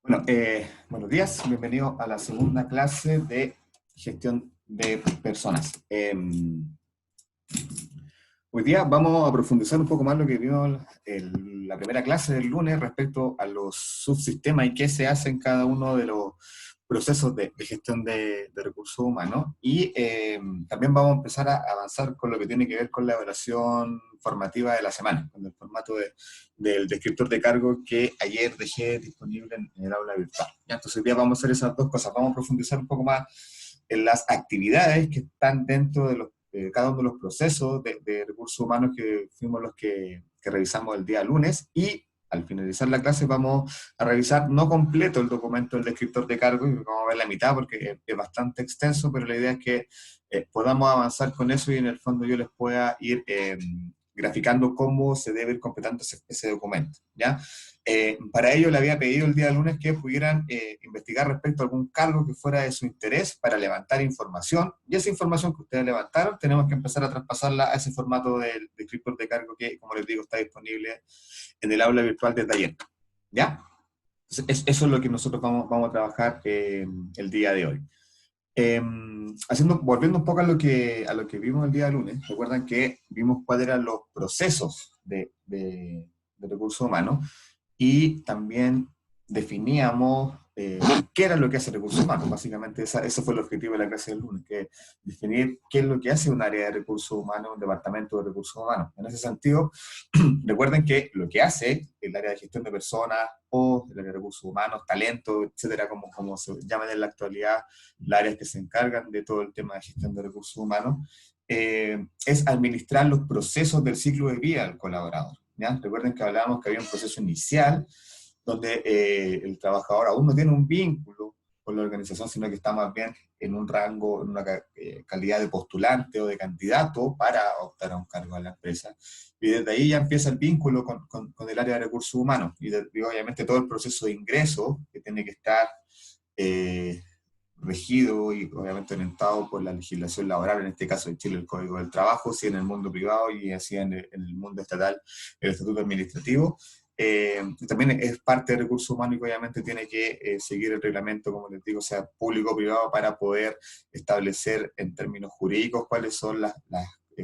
Bueno, buenos días, bienvenidos a la segunda clase de gestión de personas. Hoy día vamos a profundizar un poco más lo que vimos en la primera clase del lunes respecto a los subsistemas y qué se hace en cada uno de los procesos de gestión de recursos humanos. Y también vamos a empezar a avanzar con lo que tiene que ver con la evaluación formativa de la semana, con el formato del descriptor de cargo que ayer dejé disponible en el aula virtual. ¿Ya? Entonces hoy día vamos a hacer esas dos cosas. Vamos a profundizar un poco más en las actividades que están dentro de cada uno de los procesos de recursos humanos que fuimos los que revisamos el día lunes, y al finalizar la clase vamos a revisar no completo el documento del descriptor de cargo, y vamos a ver la mitad porque es bastante extenso, pero la idea es que podamos avanzar con eso y en el fondo yo les pueda ir graficando cómo se debe ir completando ese documento, ¿ya? Para ello le había pedido el día lunes que pudieran investigar respecto a algún cargo que fuera de su interés para levantar información, y esa información que ustedes levantaron tenemos que empezar a traspasarla a ese formato del descriptor de cargo que, como les digo, está disponible en el aula virtual de taller, ¿ya? Entonces, eso es lo que nosotros vamos a trabajar el día de hoy. Volviendo un poco a lo que vimos el día lunes, recuerdan que vimos cuáles eran los procesos de recursos humanos, y también definíamos qué era lo que hace recursos humanos. Básicamente ese fue el objetivo de la clase del lunes, que definir qué es lo que hace un área de recursos humanos, un departamento de recursos humanos. En ese sentido, recuerden que lo que hace el área de gestión de personas o el área de recursos humanos, talento, etcétera, como se llaman en la actualidad las áreas que se encargan de todo el tema de gestión de recursos humanos, es administrar los procesos del ciclo de vida del colaborador. ¿Ya? Recuerden que hablábamos que había un proceso inicial donde el trabajador aún no tiene un vínculo con la organización, sino que está más bien en un rango, en una calidad de postulante o de candidato para optar a un cargo en la empresa. Y desde ahí ya empieza el vínculo con el área de recursos humanos. Y obviamente todo el proceso de ingreso que tiene que estar regido y obviamente orientado por la legislación laboral, en este caso en Chile el Código del Trabajo, si en el mundo privado y así en el mundo estatal el Estatuto Administrativo. También es parte de recursos humanos y obviamente tiene que seguir el reglamento, como les digo, sea público o privado, para poder establecer en términos jurídicos cuáles son los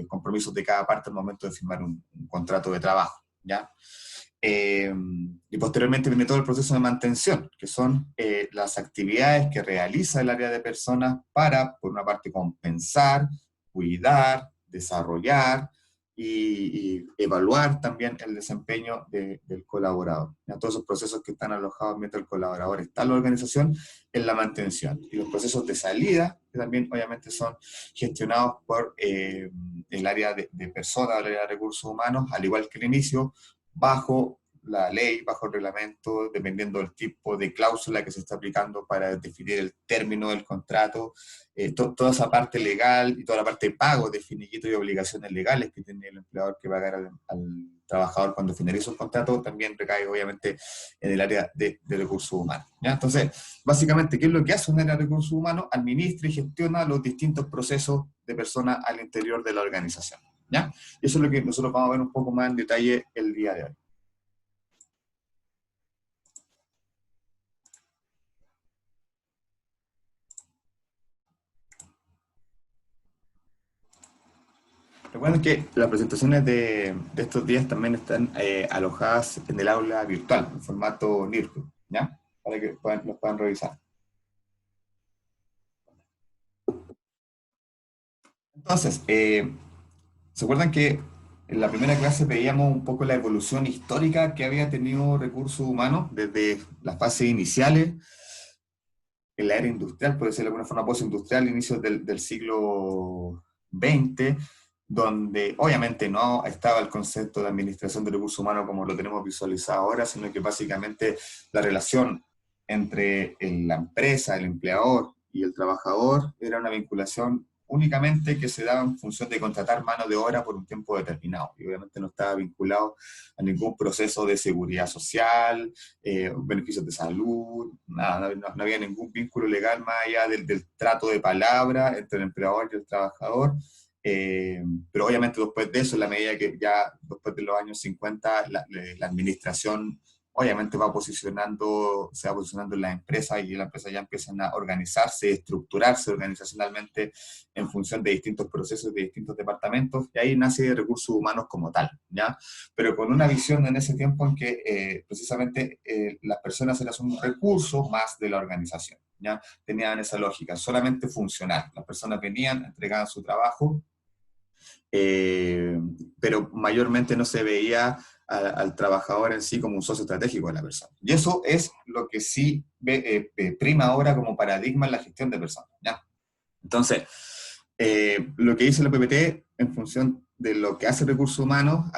compromisos de cada parte al momento de firmar un contrato de trabajo, ¿ya? Y posteriormente viene todo el proceso de mantención, que son las actividades que realiza el área de personas para, por una parte, compensar, cuidar, desarrollar y evaluar también el desempeño del colaborador. Ya, todos esos procesos que están alojados mientras el colaborador está en la organización, en la mantención. Y los procesos de salida, que también obviamente son gestionados por el área de personas, el área de recursos humanos, al igual que el inicio, bajo la ley, bajo el reglamento, dependiendo del tipo de cláusula que se está aplicando para definir el término del contrato, toda esa parte legal y toda la parte de pago de finiquito y obligaciones legales que tiene el empleador que pagar al trabajador cuando finaliza un contrato, también recae obviamente en el área de recursos humanos, ¿ya? Entonces, básicamente, ¿qué es lo que hace un área de recursos humanos? Administra y gestiona los distintos procesos de personas al interior de la organización, ¿ya? Y eso es lo que nosotros vamos a ver un poco más en detalle el día de hoy. Recuerden que las presentaciones de estos días también están alojadas en el aula virtual, en formato NIRCO, ¿ya? Para que los puedan revisar. Entonces, ¿se acuerdan que en la primera clase veíamos un poco la evolución histórica que había tenido recursos humanos desde las fases iniciales, en la era industrial, por decirlo de alguna forma, postindustrial, inicios del siglo XX, donde obviamente no estaba el concepto de administración de recursos humanos como lo tenemos visualizado ahora, sino que básicamente la relación entre la empresa, el empleador y el trabajador era una vinculación únicamente que se daba en función de contratar mano de obra por un tiempo determinado, y obviamente no estaba vinculado a ningún proceso de seguridad social, beneficios de salud, nada, no había ningún vínculo legal más allá del trato de palabra entre el empleador y el trabajador. Pero obviamente después de eso, en la medida que ya después de los años 50 la administración obviamente se va posicionando en la empresa y la empresa ya empiezan a organizarse, estructurarse organizacionalmente en función de distintos procesos, de distintos departamentos, y ahí nace recursos humanos como tal, ¿ya? Pero con una visión en ese tiempo en que precisamente las personas eran un recurso más de la organización, ¿ya? Tenían esa lógica, solamente funcional. Las personas venían, entregaban su trabajo, eh, pero mayormente no se veía al trabajador en sí como un socio estratégico de la persona. Y eso es lo que sí prima ahora como paradigma en la gestión de personas, ¿ya? Entonces, lo que dice la PPT en función de lo que hace recursos humanos,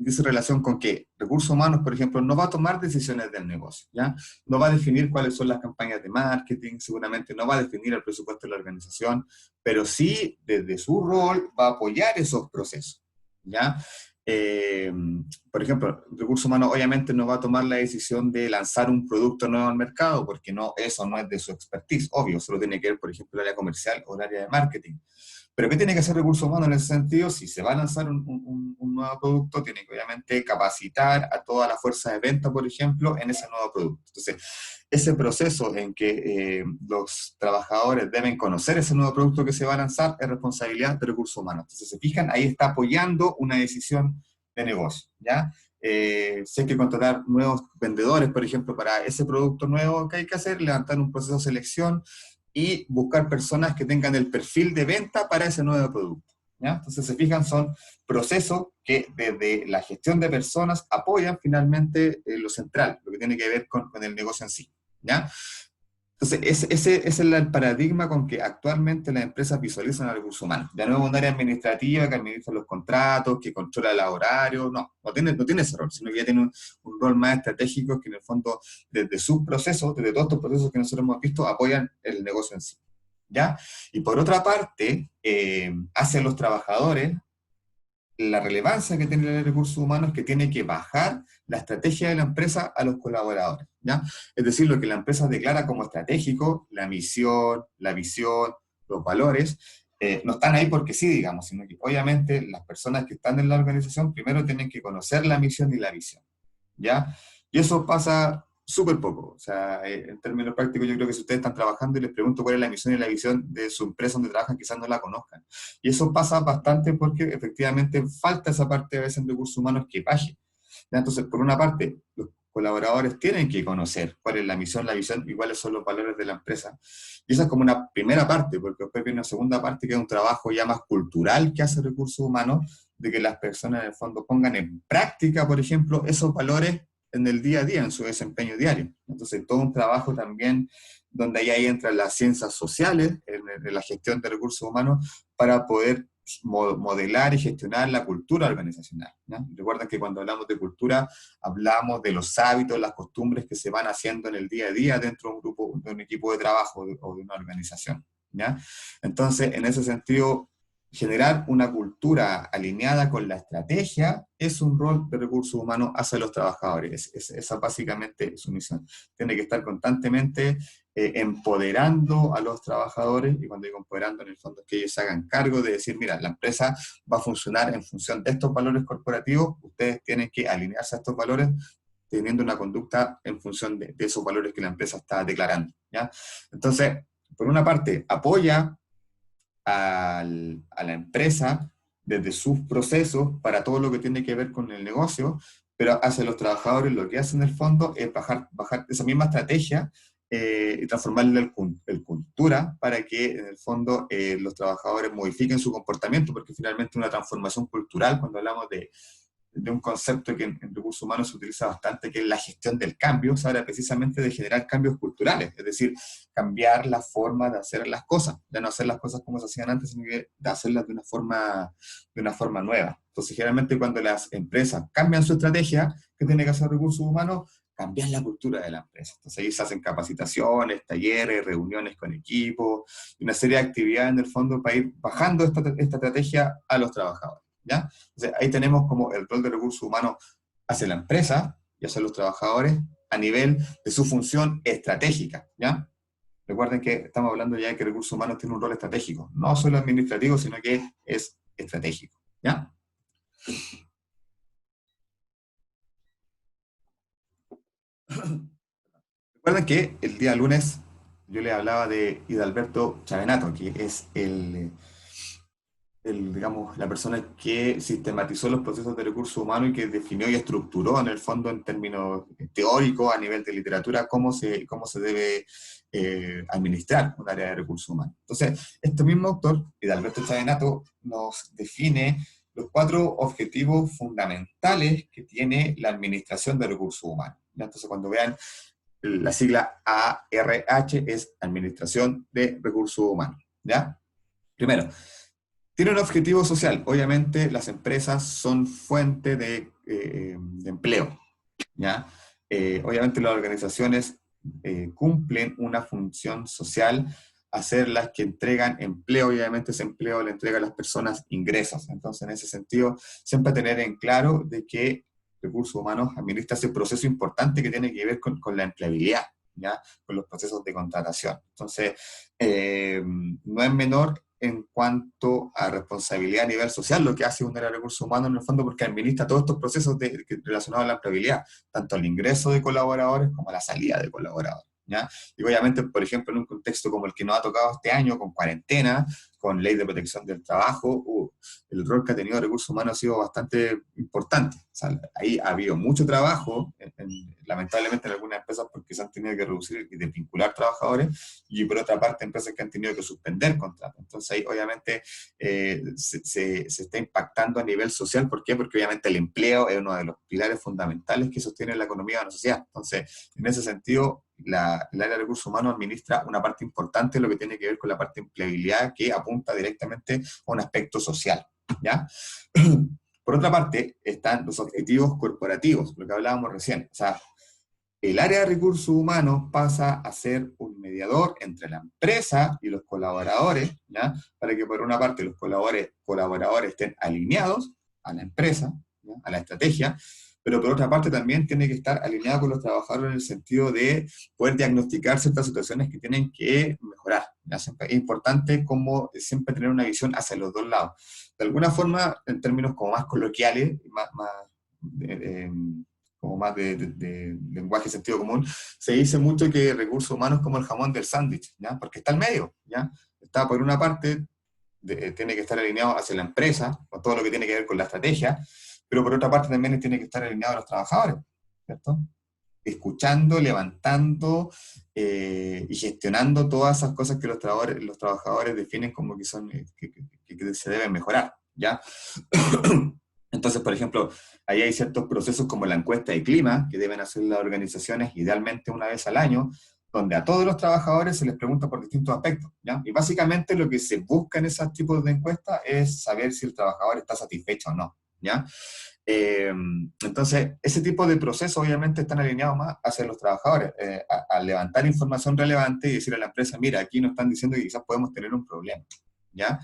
dice relación con que recursos humanos, por ejemplo, no va a tomar decisiones del negocio, ¿ya? No va a definir cuáles son las campañas de marketing, seguramente no va a definir el presupuesto de la organización, pero sí, desde su rol, va a apoyar esos procesos, ¿ya? Eh, por ejemplo, recursos humanos obviamente no va a tomar la decisión de lanzar un producto nuevo al mercado, porque no, eso no es de su expertise, obvio, solo tiene que ver, por ejemplo, el área comercial o el área de marketing. Pero ¿qué tiene que hacer recursos humanos en ese sentido? Si se va a lanzar un nuevo producto, tiene que obviamente capacitar a toda la fuerza de venta, por ejemplo, en ese nuevo producto. Entonces, ese proceso en que los trabajadores deben conocer ese nuevo producto que se va a lanzar es responsabilidad de recursos humanos. Entonces, se fijan, ahí está apoyando una decisión de negocio, ¿ya? Si hay que contratar nuevos vendedores, por ejemplo, para ese producto nuevo, ¿qué hay que hacer? Levantar un proceso de selección y buscar personas que tengan el perfil de venta para ese nuevo producto, ¿ya? Entonces, se fijan, son procesos que desde la gestión de personas apoyan finalmente lo central, lo que tiene que ver con el negocio en sí, ¿ya? Entonces, ese es el paradigma con que actualmente las empresas visualizan al recurso humano. Ya no es un área administrativa que administra los contratos, que controla el horario, no tiene ese rol, sino que ya tiene un rol más estratégico que en el fondo, desde sus procesos, desde todos estos procesos que nosotros hemos visto, apoyan el negocio en sí, ¿ya? Y por otra parte, hacia los trabajadores, la relevancia que tiene el recurso humano es que tiene que bajar la estrategia de la empresa a los colaboradores, ¿ya? Es decir, lo que la empresa declara como estratégico, la misión, la visión, los valores, no están ahí porque sí, digamos, sino que obviamente las personas que están en la organización primero tienen que conocer la misión y la visión, ¿ya? Y eso pasa súper poco. O sea, en términos prácticos, yo creo que si ustedes están trabajando y les pregunto cuál es la misión y la visión de su empresa donde trabajan, quizás no la conozcan. Y eso pasa bastante porque efectivamente falta esa parte a veces en recursos humanos que baje. ¿Ya? Entonces, por una parte, los colaboradores tienen que conocer cuál es la misión, la visión y cuáles son los valores de la empresa. Y esa es como una primera parte, porque después viene una segunda parte que es un trabajo ya más cultural que hace recursos humanos, de que las personas en el fondo pongan en práctica, por ejemplo, esos valores en el día a día, en su desempeño diario. Entonces, todo un trabajo también donde ahí entran las ciencias sociales, en la gestión de recursos humanos, para poder modelar y gestionar la cultura organizacional, ¿no? Recuerden que cuando hablamos de cultura, hablamos de los hábitos, las costumbres que se van haciendo en el día a día dentro de un grupo, de un equipo de trabajo o de una organización, ¿ya? Entonces, en ese sentido, generar una cultura alineada con la estrategia es un rol de recursos humanos hacia los trabajadores. Esa básicamente es su misión. Tiene que estar constantemente empoderando a los trabajadores, y cuando digo empoderando, en el fondo es que ellos se hagan cargo de decir, mira, la empresa va a funcionar en función de estos valores corporativos, ustedes tienen que alinearse a estos valores teniendo una conducta en función de esos valores que la empresa está declarando, ¿ya? Entonces, por una parte, apoya a la empresa desde sus procesos para todo lo que tiene que ver con el negocio, pero hacia los trabajadores lo que hacen en el fondo es bajar esa misma estrategia y transformarla en cultura para que en el fondo los trabajadores modifiquen su comportamiento, porque finalmente una transformación cultural, cuando hablamos de un concepto que en recursos humanos se utiliza bastante, que es la gestión del cambio, se habla precisamente de generar cambios culturales, es decir, cambiar la forma de hacer las cosas, de no hacer las cosas como se hacían antes, sino que de hacerlas de una forma nueva. Entonces, generalmente cuando las empresas cambian su estrategia, ¿qué tiene que hacer recursos humanos? Cambiar la cultura de la empresa. Entonces ahí se hacen capacitaciones, talleres, reuniones con equipos, y una serie de actividades en el fondo para ir bajando esta estrategia a los trabajadores, ¿ya? Entonces, ahí tenemos como el rol de recursos humanos hacia la empresa y hacia los trabajadores a nivel de su función estratégica, ¿ya? Recuerden que estamos hablando ya de que recursos humanos tiene un rol estratégico, no solo administrativo, sino que es estratégico, ¿ya? Recuerden que el día lunes yo le hablaba de Hidalberto Chavenato, que es digamos, la persona que sistematizó los procesos de recursos humanos y que definió y estructuró en el fondo en términos teóricos a nivel de literatura cómo se debe administrar un área de recursos humanos. Entonces, este mismo autor, Hidalberto Chavenato, nos define los 4 objetivos fundamentales que tiene la administración de recursos humanos. ¿Ya? Entonces, cuando vean la sigla ARH es Administración de Recursos Humanos. ¿Ya? Primero, tiene un objetivo social. Obviamente las empresas son fuente de empleo. ¿Ya? Obviamente las organizaciones cumplen una función social, hacer las que entregan empleo, obviamente ese empleo le entrega a las personas ingresos. Entonces, en ese sentido, siempre tener en claro de que recursos humanos administra ese proceso importante que tiene que ver con la empleabilidad, ¿ya? Con los procesos de contratación. Entonces, no es menor en cuanto a responsabilidad a nivel social lo que hace un área de recursos humanos en el fondo, porque administra todos estos procesos relacionados a la empleabilidad, tanto al ingreso de colaboradores como a la salida de colaboradores. ¿Ya? Y obviamente, por ejemplo, en un contexto como el que nos ha tocado este año, con cuarentena, con ley de protección del trabajo, el rol que ha tenido recursos humanos ha sido bastante importante. O sea, ahí ha habido mucho trabajo, lamentablemente en algunas empresas porque se han tenido que reducir y desvincular trabajadores, y por otra parte empresas que han tenido que suspender contratos. Entonces ahí obviamente se está impactando a nivel social. ¿Por qué? Porque obviamente el empleo es uno de los pilares fundamentales que sostiene la economía de la sociedad. Entonces, en ese sentido, el área de recursos humanos administra una parte importante de lo que tiene que ver con la parte de empleabilidad, que apunta directamente a un aspecto social. ¿Ya? Por otra parte, están los objetivos corporativos, lo que hablábamos recién. O sea, el área de recursos humanos pasa a ser un mediador entre la empresa y los colaboradores, ¿ya? Para que por una parte los colaboradores estén alineados a la empresa, ¿ya? A la estrategia, pero por otra parte también tiene que estar alineado con los trabajadores en el sentido de poder diagnosticar ciertas situaciones que tienen que mejorar. ¿Ya? Siempre es importante como siempre tener una visión hacia los dos lados. De alguna forma, en términos como más coloquiales, eh, como más de lenguaje y sentido común, se dice mucho que recursos humanos como el jamón del sándwich, ¿ya? Porque está al medio, ¿ya? Está por una parte, tiene que estar alineado hacia la empresa, con todo lo que tiene que ver con la estrategia, pero por otra parte también tiene que estar alineado a los trabajadores, ¿cierto? Escuchando, levantando y gestionando todas esas cosas que los trabajadores definen como que son que se deben mejorar, ¿ya? Entonces, por ejemplo, ahí hay ciertos procesos como la encuesta de clima que deben hacer las organizaciones idealmente una vez al año, donde a todos los trabajadores se les pregunta por distintos aspectos, ¿ya? Y básicamente lo que se busca en esos tipos de encuestas es saber si el trabajador está satisfecho o no, ¿ya? Entonces, ese tipo de procesos obviamente están alineados más hacia los trabajadores, a levantar información relevante y decir a la empresa, mira, aquí nos están diciendo que quizás podemos tener un problema, ¿ya?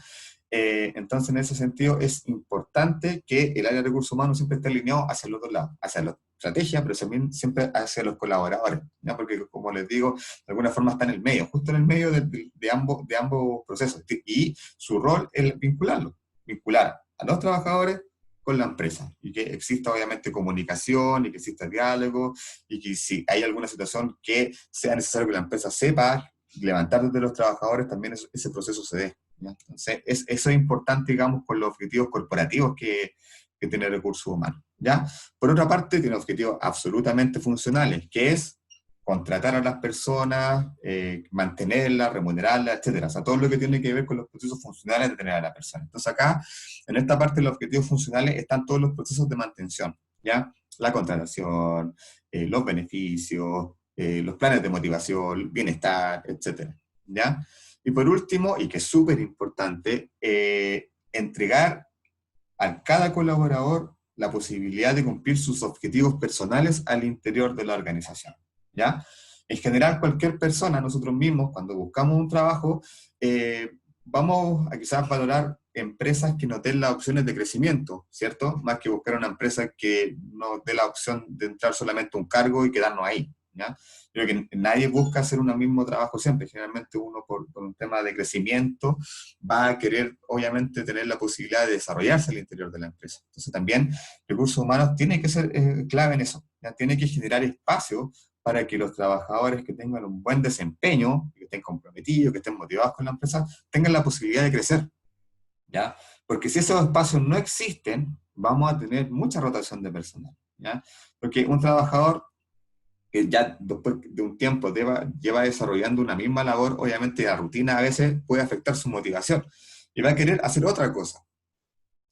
Entonces, en ese sentido, es importante que el área de recursos humanos siempre esté alineado hacia los dos lados, hacia la estrategia, pero también siempre hacia los colaboradores, ¿ya? Porque, como les digo, de alguna forma está en el medio, justo en el medio de ambos procesos, y su rol es vincular a los trabajadores con la empresa, y que exista obviamente comunicación, y que exista diálogo, y que si hay alguna situación que sea necesario que la empresa sepa levantar desde los trabajadores, también ese proceso se dé. ¿Ya? Entonces, eso es importante, digamos, con los objetivos corporativos que tiene recursos humanos. ¿Ya? Por otra parte, tiene objetivos absolutamente funcionales, que es contratar a las personas, mantenerlas, remunerarlas, etcétera. O sea, todo lo que tiene que ver con los procesos funcionales de tener a la persona. Entonces, acá, en esta parte de los objetivos funcionales, están todos los procesos de mantención, ¿ya? La contratación, los beneficios, los planes de motivación, bienestar, etcétera. ¿Ya? Y por último, y que es súper importante, entregar a cada colaborador la posibilidad de cumplir sus objetivos personales al interior de la organización. ¿Ya? En general, cualquier persona, nosotros mismos, cuando buscamos un trabajo, vamos a quizás valorar empresas que nos den las opciones de crecimiento, ¿cierto? Más que buscar una empresa que nos dé la opción de entrar solamente a un cargo y quedarnos ahí, ¿ya? Creo que nadie busca hacer un mismo trabajo siempre. Generalmente uno por un tema de crecimiento va a querer, obviamente, tener la posibilidad de desarrollarse al interior de la empresa. Entonces también recursos humanos tiene que ser clave en eso. ¿Ya? Tiene que generar espacio para que los trabajadores que tengan un buen desempeño, que estén comprometidos, que estén motivados con la empresa, tengan la posibilidad de crecer, ¿ya? Porque si esos espacios no existen, vamos a tener mucha rotación de personal, ¿ya? Porque un trabajador que ya después de un tiempo lleva desarrollando una misma labor, obviamente la rutina a veces puede afectar su motivación y va a querer hacer otra cosa.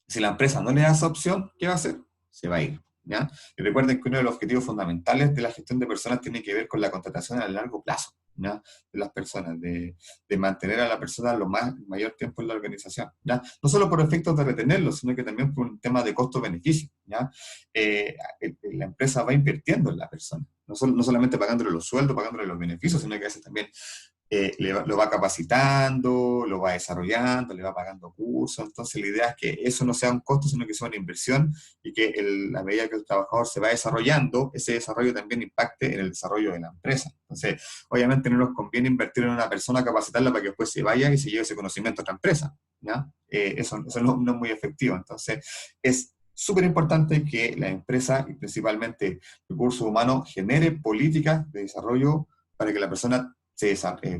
Si la empresa no le da esa opción, ¿qué va a hacer? Se va a ir, ¿ya? Y recuerden que uno de los objetivos fundamentales de la gestión de personas tiene que ver con la contratación a largo plazo, ¿ya? De las personas, de mantener a la persona lo mayor tiempo en la organización, ¿ya? No solo por efectos de retenerlo, sino que también por un tema de costo-beneficio, ¿ya? La empresa va invirtiendo en la persona, no solamente pagándole los sueldos, pagándole los beneficios, sino que a veces también lo va capacitando, lo va desarrollando, le va pagando cursos. Entonces la idea es que eso no sea un costo, sino que sea una inversión y que a medida que el trabajador se va desarrollando, ese desarrollo también impacte en el desarrollo de la empresa. Entonces, obviamente no nos conviene invertir en una persona, capacitarla para que después se vaya y se lleve ese conocimiento a otra empresa, ¿ya? Eso no es muy efectivo. Entonces, es súper importante que la empresa, y principalmente recursos humanos, genere políticas de desarrollo para que la persona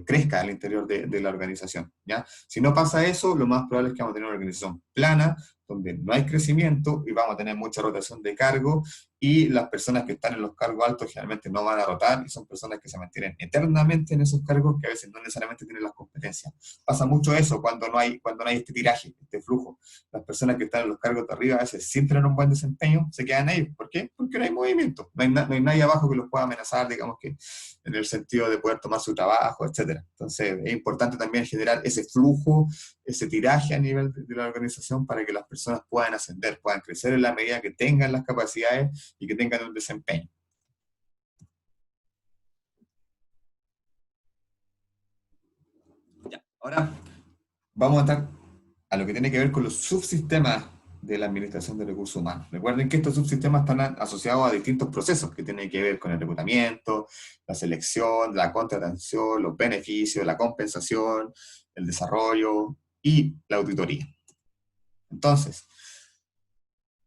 crezca al interior de la organización, ¿ya? Si no pasa eso, lo más probable es que vamos a tener una organización plana, donde no hay crecimiento y vamos a tener mucha rotación de cargo y las personas que están en los cargos altos generalmente no van a rotar y son personas que se mantienen eternamente en esos cargos que a veces no necesariamente tienen las competencias. Pasa mucho eso cuando no hay este tiraje, este flujo. Las personas que están en los cargos de arriba a veces sin tener un buen desempeño se quedan ahí. ¿Por qué? Porque no hay movimiento, no hay nadie abajo que los pueda amenazar, digamos que en el sentido de poder tomar su trabajo, etcétera. Entonces es importante también generar ese flujo, ese tiraje a nivel de la organización para que las personas puedan ascender, puedan crecer en la medida que tengan las capacidades y que tengan un desempeño. Ya. Ahora vamos a entrar a lo que tiene que ver con los subsistemas de la administración de recursos humanos. Recuerden que estos subsistemas están asociados a distintos procesos que tienen que ver con el reclutamiento, la selección, la contratación, los beneficios, la compensación, el desarrollo y la auditoría. Entonces,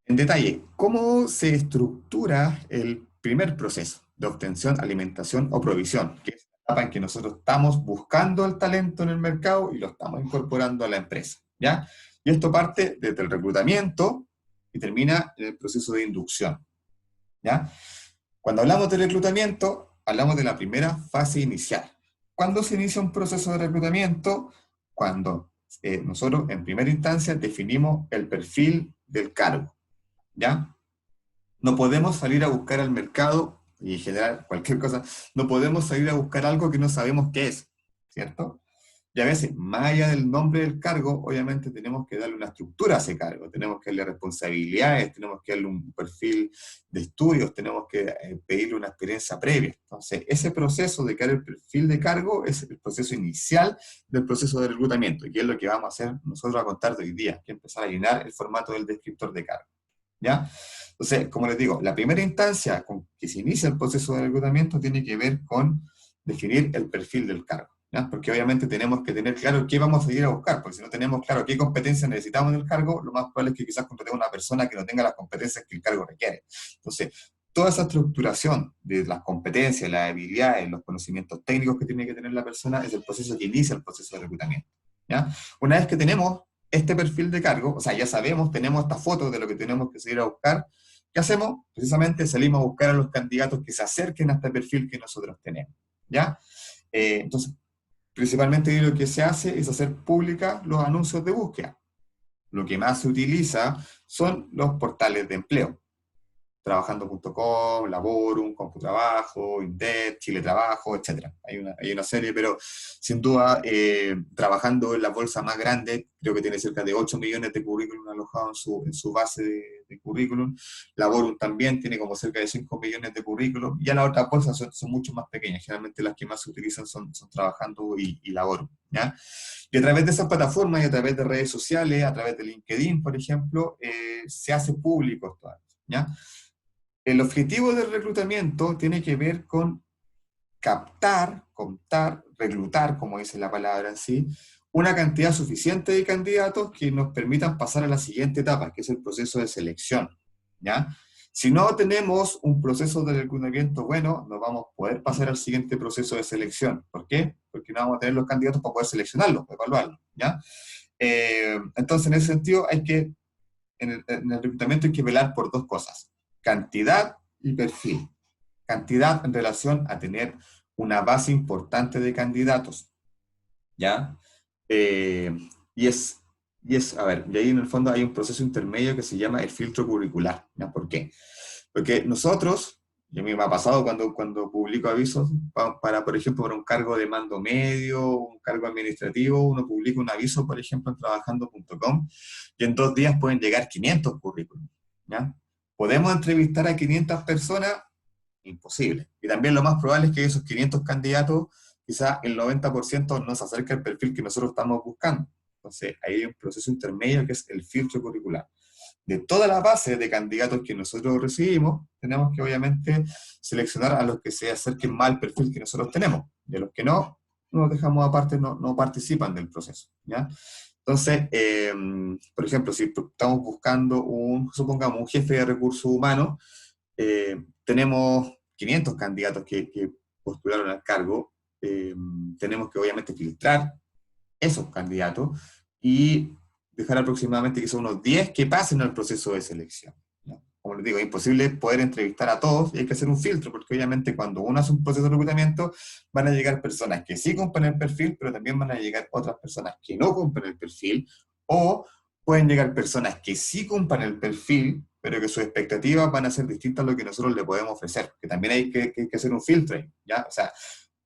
en detalle, ¿cómo se estructura el primer proceso de obtención, alimentación o provisión? Que es la etapa en que nosotros estamos buscando el talento en el mercado y lo estamos incorporando a la empresa, ¿ya? Y esto parte desde el reclutamiento y termina en el proceso de inducción, ¿ya? Cuando hablamos de reclutamiento, hablamos de la primera fase inicial. ¿Cuándo se inicia un proceso de reclutamiento? Cuando nosotros en primera instancia definimos el perfil del cargo, ¿ya? No podemos salir a buscar al mercado, y en general cualquier cosa, no podemos salir a buscar algo que no sabemos qué es, ¿cierto? Y a veces, más allá del nombre del cargo, obviamente tenemos que darle una estructura a ese cargo, tenemos que darle responsabilidades, tenemos que darle un perfil de estudios, tenemos que pedirle una experiencia previa. Entonces, ese proceso de crear el perfil de cargo es el proceso inicial del proceso de reclutamiento, y que es lo que vamos a hacer nosotros a contar de hoy día, que empezar a llenar el formato del descriptor de cargo, ¿ya? Entonces, como les digo, la primera instancia con que se inicia el proceso de reclutamiento tiene que ver con definir el perfil del cargo, ¿ya? Porque obviamente tenemos que tener claro qué vamos a ir a buscar, porque si no tenemos claro qué competencias necesitamos en el cargo, lo más probable es que quizás contratemos a una persona que no tenga las competencias que el cargo requiere. Entonces, toda esa estructuración de las competencias, las habilidades, los conocimientos técnicos que tiene que tener la persona es el proceso que inicia el proceso de reclutamiento, ¿ya? Una vez que tenemos este perfil de cargo, o sea, ya sabemos, tenemos esta foto de lo que tenemos que seguir a buscar, ¿qué hacemos? Precisamente salimos a buscar a los candidatos que se acerquen a este perfil que nosotros tenemos, ¿ya? Entonces, principalmente lo que se hace es hacer públicas los anuncios de búsqueda. Lo que más se utiliza son los portales de empleo. Trabajando.com, Laborum, CompuTrabajo, Indeed, Chile Trabajo, etc. Hay una serie, pero sin duda, trabajando en la bolsa más grande, creo que tiene cerca de 8 millones de currículum alojados en su base de currículum. Laborum también tiene como cerca de 5 millones de currículum. Ya las otras bolsas son mucho más pequeñas. Generalmente las que más se utilizan son Trabajando y Laborum, ¿ya? Y a través de esas plataformas y a través de redes sociales, a través de LinkedIn, por ejemplo, se hace público esto, ¿ya? El objetivo del reclutamiento tiene que ver con captar, contar, reclutar, como dice la palabra en sí, una cantidad suficiente de candidatos que nos permitan pasar a la siguiente etapa, que es el proceso de selección, ¿ya? Si no tenemos un proceso de reclutamiento bueno, no vamos a poder pasar al siguiente proceso de selección. ¿Por qué? Porque no vamos a tener los candidatos para poder seleccionarlos, para evaluarlos, ¿ya? Entonces, en ese sentido, en el reclutamiento hay que velar por dos cosas: cantidad y perfil. Cantidad en relación a tener una base importante de candidatos, ¿ya? Eh, y es, a ver, y ahí en el fondo hay un proceso intermedio que se llama el filtro curricular, ¿ya? ¿Por qué? Porque nosotros, y a mí me ha pasado cuando publico avisos para, por ejemplo, para un cargo de mando medio, un cargo administrativo, uno publica un aviso, por ejemplo, en trabajando.com, y en 2 días pueden llegar 500 currículums, ¿ya? ¿Podemos entrevistar a 500 personas? Imposible. Y también lo más probable es que esos 500 candidatos, quizás el 90% no se acerque al perfil que nosotros estamos buscando. Entonces, ahí hay un proceso intermedio que es el filtro curricular. De toda la base de candidatos que nosotros recibimos, tenemos que obviamente seleccionar a los que se acerquen más al perfil que nosotros tenemos. Y a los que no, nos dejamos aparte, no participan del proceso, ¿ya? Entonces, por ejemplo, si estamos buscando supongamos, un jefe de recursos humanos, tenemos 500 candidatos que postularon al cargo, tenemos que obviamente filtrar esos candidatos y dejar aproximadamente que son unos 10 que pasen al proceso de selección, ¿no? Como les digo, es imposible poder entrevistar a todos y hay que hacer un filtro, porque obviamente cuando uno hace un proceso de reclutamiento van a llegar personas que sí cumplen el perfil, pero también van a llegar otras personas que no cumplen el perfil, o pueden llegar personas que sí cumplan el perfil, pero que sus expectativas van a ser distintas a lo que nosotros le podemos ofrecer, que también hay que hacer un filtro ahí, ¿ya? O sea,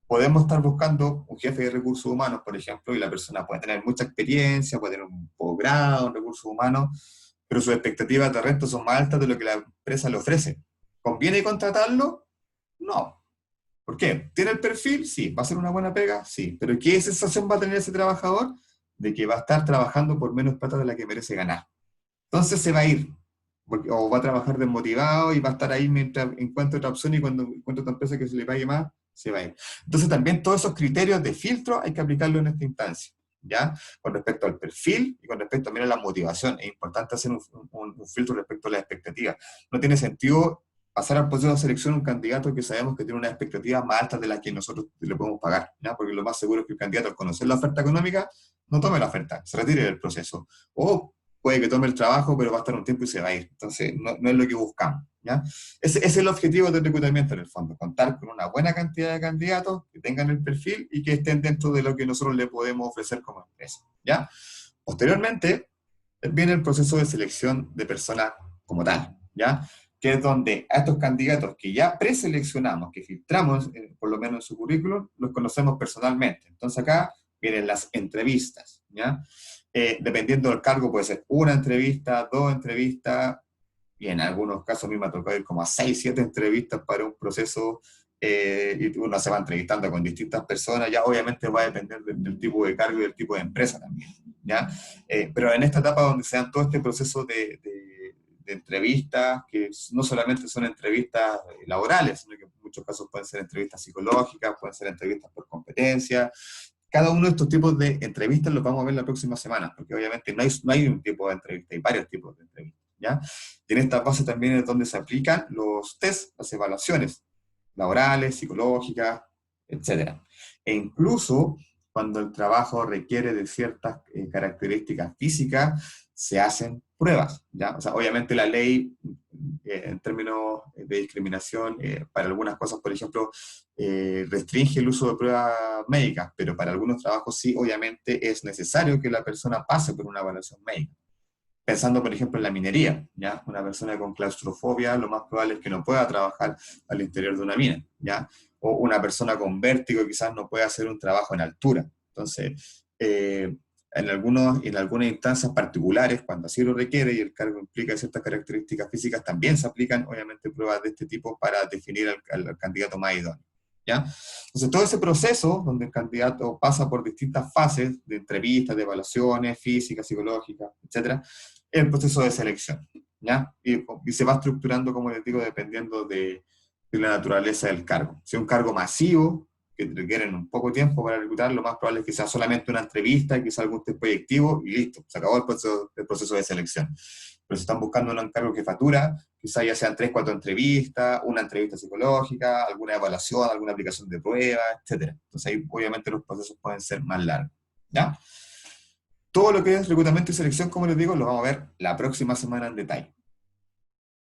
podemos estar buscando un jefe de recursos humanos, por ejemplo, y la persona puede tener mucha experiencia, puede tener un posgrado en recursos humanos, pero sus expectativas de resto son más altas de lo que la empresa le ofrece. ¿Conviene contratarlo? No. ¿Por qué? ¿Tiene el perfil? Sí. ¿Va a ser una buena pega? Sí. ¿Pero qué sensación va a tener ese trabajador? De que va a estar trabajando por menos plata de la que merece ganar. Entonces se va a ir, o va a trabajar desmotivado y va a estar ahí mientras encuentre otra opción, y cuando encuentre otra empresa que se le pague más, se va a ir. Entonces también todos esos criterios de filtro hay que aplicarlo en esta instancia, ¿ya? Con respecto al perfil y con respecto también a la motivación. Es importante hacer un filtro respecto a las expectativas. No tiene sentido pasar al proceso de selección un candidato que sabemos que tiene unas expectativas más altas de las que nosotros le podemos pagar, ¿ya? Porque lo más seguro es que el candidato, al conocer la oferta económica, no tome la oferta, se retire del proceso. O puede que tome el trabajo, pero va a estar un tiempo y se va a ir. Entonces, no es lo que buscamos, ¿ya? Ese es el objetivo del reclutamiento, en el fondo: contar con una buena cantidad de candidatos que tengan el perfil y que estén dentro de lo que nosotros le podemos ofrecer como empresa, ¿ya? Posteriormente, viene el proceso de selección de personas como tal, ¿ya? Que es donde a estos candidatos que ya preseleccionamos, que filtramos, por lo menos en su currículum, los conocemos personalmente. Entonces acá vienen las entrevistas, ¿ya? Dependiendo del cargo puede ser una entrevista, 2 entrevistas, y en algunos casos a mí me ha tocado ir como a 6, 7 entrevistas para un proceso, y uno se va entrevistando con distintas personas. Ya obviamente va a depender del tipo de cargo y del tipo de empresa también, ¿ya? Pero en esta etapa donde se dan todo este proceso de entrevistas, que no solamente son entrevistas laborales, sino que en muchos casos pueden ser entrevistas psicológicas, pueden ser entrevistas por competencia. Cada uno de estos tipos de entrevistas los vamos a ver la próxima semana, porque obviamente no hay un tipo de entrevista, hay varios tipos de entrevistas, ¿ya? Y en esta fase también es donde se aplican los test, las evaluaciones laborales, psicológicas, etcétera. E incluso cuando el trabajo requiere de ciertas características físicas, se hacen pruebas, ¿ya? O sea, obviamente la ley, en términos de discriminación, para algunas cosas, por ejemplo, restringe el uso de pruebas médicas, pero para algunos trabajos sí, obviamente es necesario que la persona pase por una evaluación médica. Pensando, por ejemplo, en la minería, ¿ya? Una persona con claustrofobia, lo más probable es que no pueda trabajar al interior de una mina, ¿ya? O una persona con vértigo quizás no pueda hacer un trabajo en altura. Entonces, en algunas instancias particulares, cuando así lo requiere y el cargo implica ciertas características físicas, también se aplican, obviamente, pruebas de este tipo para definir al candidato más idóneo, ¿ya? Entonces, todo ese proceso donde el candidato pasa por distintas fases de entrevistas, de evaluaciones físicas, psicológicas, etcétera, es el proceso de selección, ¿ya? Y se va estructurando, como les digo, dependiendo de la naturaleza del cargo. Si es un cargo masivo, que requieren un poco tiempo para reclutar, lo más probable es que sea solamente una entrevista, quizá algún test proyectivo y listo, se acabó el proceso de selección. Pero si están buscando un cargo que factura, quizás ya sean 3, 4 entrevistas, una entrevista psicológica, alguna evaluación, alguna aplicación de prueba, etcétera. Entonces ahí obviamente los procesos pueden ser más largos, ¿ya? Todo lo que es reclutamiento y selección, como les digo, lo vamos a ver la próxima semana en detalle.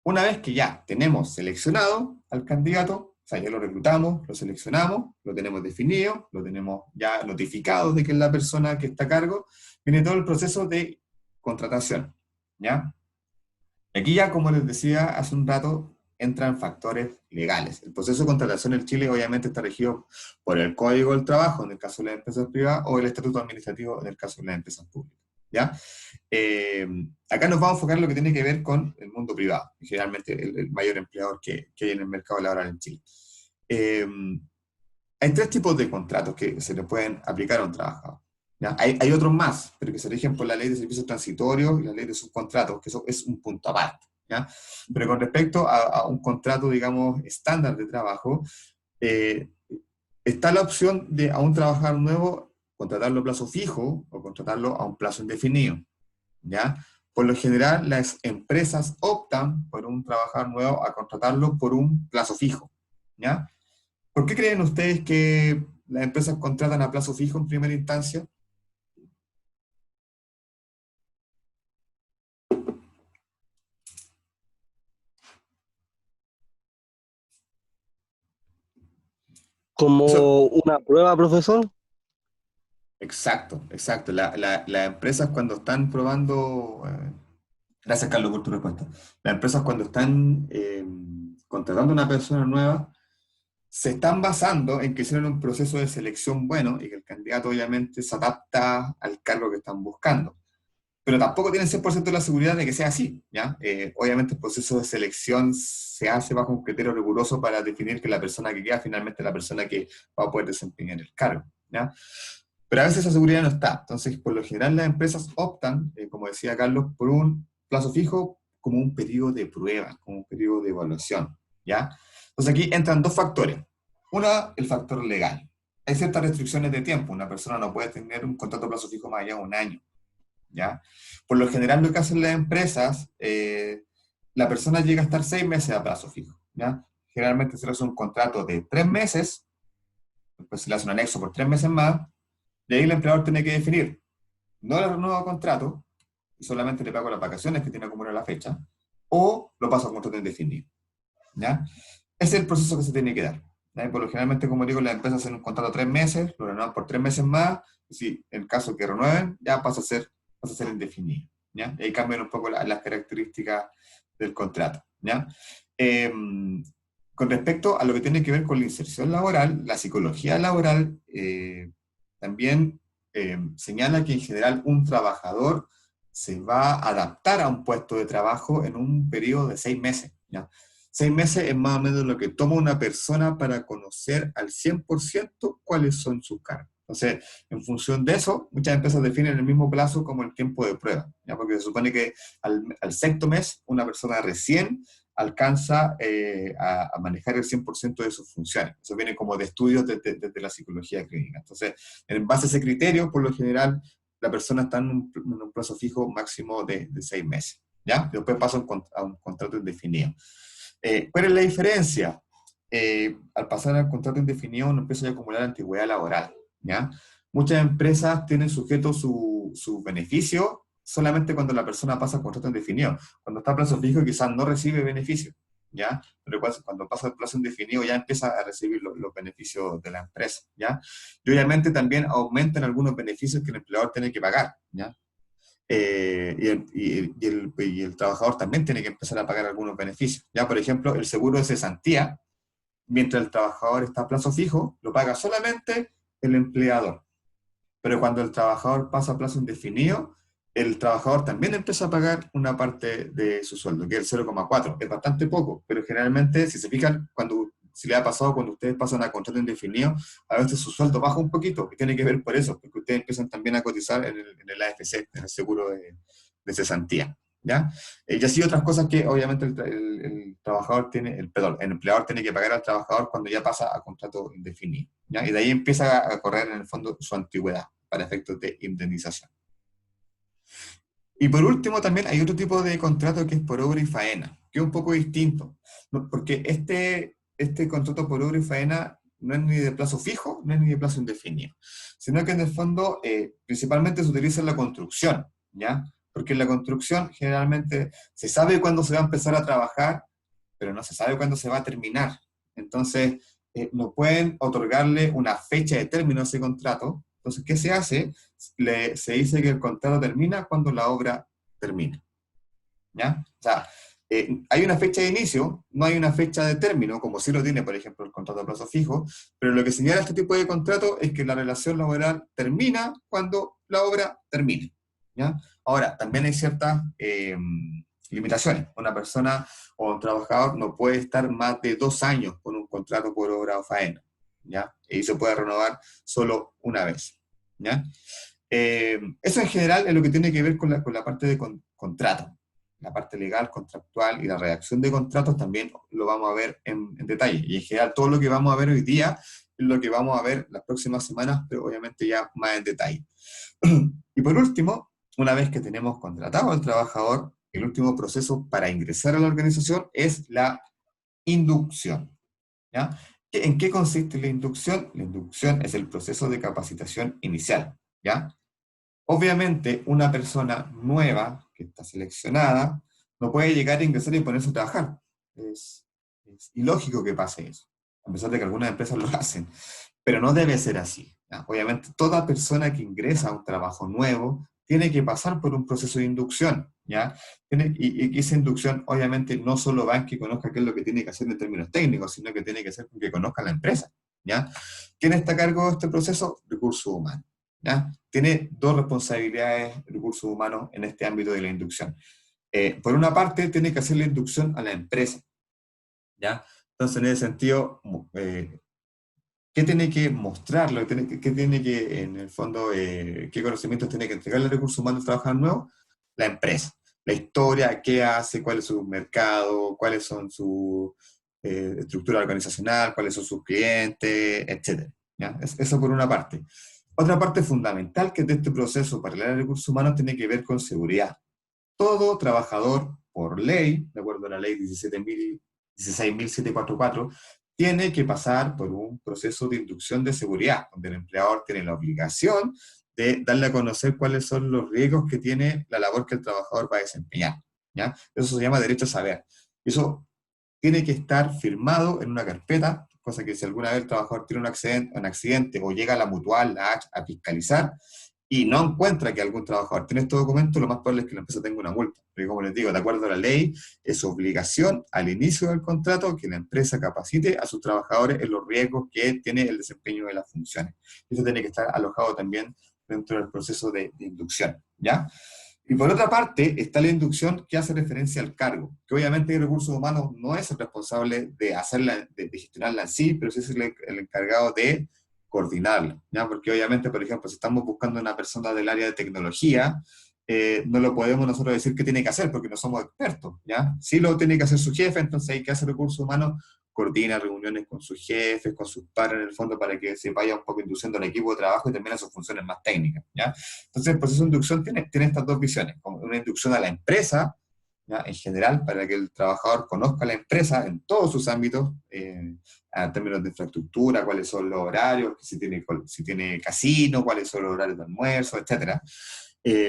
Una vez que ya tenemos seleccionado al candidato, o sea, ya lo reclutamos, lo seleccionamos, lo tenemos definido, lo tenemos ya notificado de que es la persona que está a cargo, viene todo el proceso de contratación, ¿ya? Aquí ya, como les decía hace un rato, entran factores legales. El proceso de contratación en Chile obviamente está regido por el Código del Trabajo, en el caso de las empresas privadas, o el Estatuto Administrativo, en el caso de las empresas públicas, ¿ya? Acá nos vamos a enfocar en lo que tiene que ver con el mundo privado, y generalmente el mayor empleador que hay en el mercado laboral en Chile. Hay 3 tipos de contratos que se le pueden aplicar a un trabajador. ¿Ya? Hay otros más, pero que se rigen por la ley de servicios transitorios y la ley de subcontratos, que eso es un punto aparte, ¿ya? Pero con respecto a un contrato, digamos, estándar de trabajo, eh, está la opción de a un trabajador nuevo contratarlo a plazo fijo o contratarlo a un plazo indefinido, ¿ya? Por lo general, las empresas optan por un trabajador nuevo a contratarlo por un plazo fijo, ¿ya? ¿Por qué creen ustedes que las empresas contratan a plazo fijo en primera instancia? Eso, Como una prueba, profesor. exacto, exacto. Las empresas cuando están probando, gracias Carlos por tu respuesta, las empresas cuando están contratando a una persona nueva, se están basando en que hicieron un proceso de selección bueno y que el candidato obviamente se adapta al cargo que están buscando. Pero tampoco tienen 100% la seguridad de que sea así, ¿ya? Obviamente el proceso de selección se hace bajo un criterio riguroso para definir que la persona que queda finalmente es la persona que va a poder desempeñar el cargo, ¿ya? Pero a veces esa seguridad no está. Entonces, por lo general las empresas optan, como decía Carlos, por un plazo fijo como un periodo de prueba, como un periodo de evaluación, ¿ya? Entonces aquí entran 2 factores. Uno, el factor legal. Hay ciertas restricciones de tiempo. Una persona no puede tener un contrato a plazo fijo más allá de un año, ¿ya? Por lo general lo que hacen las empresas, la persona llega a estar 6 meses a plazo fijo, ¿ya? Generalmente se le hace un contrato de 3 meses, después se le hace un anexo por 3 meses más, y ahí el empleador tiene que definir, no le renuevo contrato, y solamente le pago las vacaciones que tiene acumulado la fecha, o lo paso a contrato indefinido, ¿ya? Ese es el proceso que se tiene que dar, ¿ya? Por lo generalmente, como digo, las empresas hacen un contrato de 3 meses, lo renuevan por 3 meses más, y si en caso que renueven, ya pasa a ser indefinido, ¿ya? Y ahí cambian un poco las características del contrato, ¿ya? Eh, con respecto a lo que tiene que ver con la inserción laboral, la psicología laboral también señala que en general un trabajador se va a adaptar a un puesto de trabajo en un periodo de 6 meses, ¿ya? 6 meses es más o menos lo que toma una persona para conocer al 100% cuáles son sus cargos. Entonces, en función de eso, muchas empresas definen el mismo plazo como el tiempo de prueba, ¿ya? Porque se supone que al 6.º mes una persona recién alcanza a manejar el 100% de sus funciones. Eso viene como de estudios desde la psicología clínica. Entonces, en base a ese criterio, por lo general, la persona está en un plazo fijo máximo de 6 meses, ¿ya? Después pasa a un contrato indefinido. ¿Cuál es la diferencia? Al pasar al contrato indefinido uno empieza a acumular antigüedad laboral, ¿ya? Muchas empresas tienen sujeto su beneficio solamente cuando la persona pasa al contrato indefinido. Cuando está a plazo fijo quizás no recibe beneficio, ¿ya? Pero cuando pasa al plazo indefinido ya empieza a recibir los beneficios de la empresa, ¿ya? Y obviamente también aumentan algunos beneficios que el empleador tiene que pagar, ¿ya? Y el trabajador también tiene que empezar a pagar algunos beneficios. Ya, por ejemplo, el seguro de cesantía, mientras el trabajador está a plazo fijo, lo paga solamente el empleador. Pero cuando el trabajador pasa a plazo indefinido, el trabajador también empieza a pagar una parte de su sueldo, que es el 0,4. Es bastante poco, pero generalmente, si se fijan, si le ha pasado cuando ustedes pasan a contrato indefinido, a veces su sueldo baja un poquito, que tiene que ver por eso, porque ustedes empiezan también a cotizar en el AFC, en el seguro de cesantía, ¿ya? Y así otras cosas que obviamente el trabajador perdón, el empleador tiene que pagar al trabajador cuando ya pasa a contrato indefinido, ¿ya? Y de ahí empieza a correr en el fondo su antigüedad para efectos de indemnización. Y por último también hay otro tipo de contrato que es por obra y faena, que es un poco distinto, porque este contrato por obra y faena no es ni de plazo fijo, no es ni de plazo indefinido, sino que en el fondo principalmente se utiliza en la construcción, ¿ya? Porque en la construcción generalmente se sabe cuándo se va a empezar a trabajar, pero no se sabe cuándo se va a terminar. Entonces, no pueden otorgarle una fecha de término a ese contrato. Entonces, ¿qué se hace? Se dice que el contrato termina cuando la obra termina, ¿ya? O sea, hay una fecha de inicio, no hay una fecha de término, como sí lo tiene, por ejemplo, el contrato a plazo fijo, pero lo que señala este tipo de contrato es que la relación laboral termina cuando la obra termine, ¿ya? Ahora, también hay ciertas limitaciones. Una persona o un trabajador no puede estar más de 2 años con un contrato por obra o faena, ¿ya? Y se puede renovar solo una vez, ¿ya? Eso en general es lo que tiene que ver con la parte de contrato. La parte legal, contractual y la redacción de contratos también lo vamos a ver en detalle. Y en general todo lo que vamos a ver hoy día es lo que vamos a ver las próximas semanas, pero obviamente ya más en detalle. Y por último, una vez que tenemos contratado al trabajador, el último proceso para ingresar a la organización es la inducción, ¿ya? ¿En qué consiste la inducción? La inducción es el proceso de capacitación inicial, ¿ya? Obviamente, una persona nueva que está seleccionada no puede llegar a ingresar y ponerse a trabajar. Es, es ilógico que pase eso, a pesar de que algunas empresas lo hacen, pero no debe ser así, ¿ya? Obviamente, toda persona que ingresa a un trabajo nuevo tiene que pasar por un proceso de inducción, ¿ya? Y esa inducción, obviamente, no solo va en que conozca qué es lo que tiene que hacer en términos técnicos, sino que tiene que ser que conozca la empresa, ¿ya? ¿Quién está a cargo de este proceso? Recursos humanos, ¿ya? Tiene dos responsabilidades recursos humanos en este ámbito de la inducción. Por una parte, tiene que hacer la inducción a la empresa, ¿ya? Entonces, en ese sentido, ¿qué tiene que mostrarlo? ¿Qué tiene que, en el fondo, qué conocimientos tiene que entregarle al recurso humano al trabajador nuevo? La empresa. La historia, qué hace, cuál es su mercado, cuáles son su estructura organizacional, cuáles son sus clientes, etc. ¿Ya? Eso por una parte. Otra parte fundamental que es de este proceso para el área de recursos humanos tiene que ver con seguridad. Todo trabajador, por ley, de acuerdo a la ley 16.744, tiene que pasar por un proceso de inducción de seguridad, donde el empleador tiene la obligación de darle a conocer cuáles son los riesgos que tiene la labor que el trabajador va a desempeñar, ¿ya? Eso se llama derecho a saber. Eso tiene que estar firmado en una carpeta, cosa que si alguna vez el trabajador tiene un accidente o llega a la mutual, a fiscalizar, y no encuentra que algún trabajador tiene estos documentos, lo más probable es que la empresa tenga una multa. Porque como les digo, de acuerdo a la ley, es obligación al inicio del contrato que la empresa capacite a sus trabajadores en los riesgos que tiene el desempeño de las funciones. Eso tiene que estar alojado también dentro del proceso de inducción, ¿ya? Y por otra parte, está la inducción que hace referencia al cargo, que obviamente recursos humanos no es el responsable de hacerla, de gestionarla en sí, pero sí es el encargado de coordinarla, ¿ya? Porque obviamente, por ejemplo, si estamos buscando una persona del área de tecnología, no lo podemos nosotros decir qué tiene que hacer, porque no somos expertos, ¿ya? Sí lo tiene que hacer su jefe, entonces hay que hacer recursos humanos, coordina reuniones con sus jefes, con sus pares en el fondo, para que se vaya un poco induciendo al equipo de trabajo y también a sus funciones más técnicas, ¿ya? Entonces, el proceso de inducción tiene estas dos visiones, como una inducción a la empresa, ¿ya? En general, para que el trabajador conozca la empresa en todos sus ámbitos, en términos de infraestructura, cuáles son los horarios, si tiene casino, cuáles son los horarios de almuerzo, etcétera.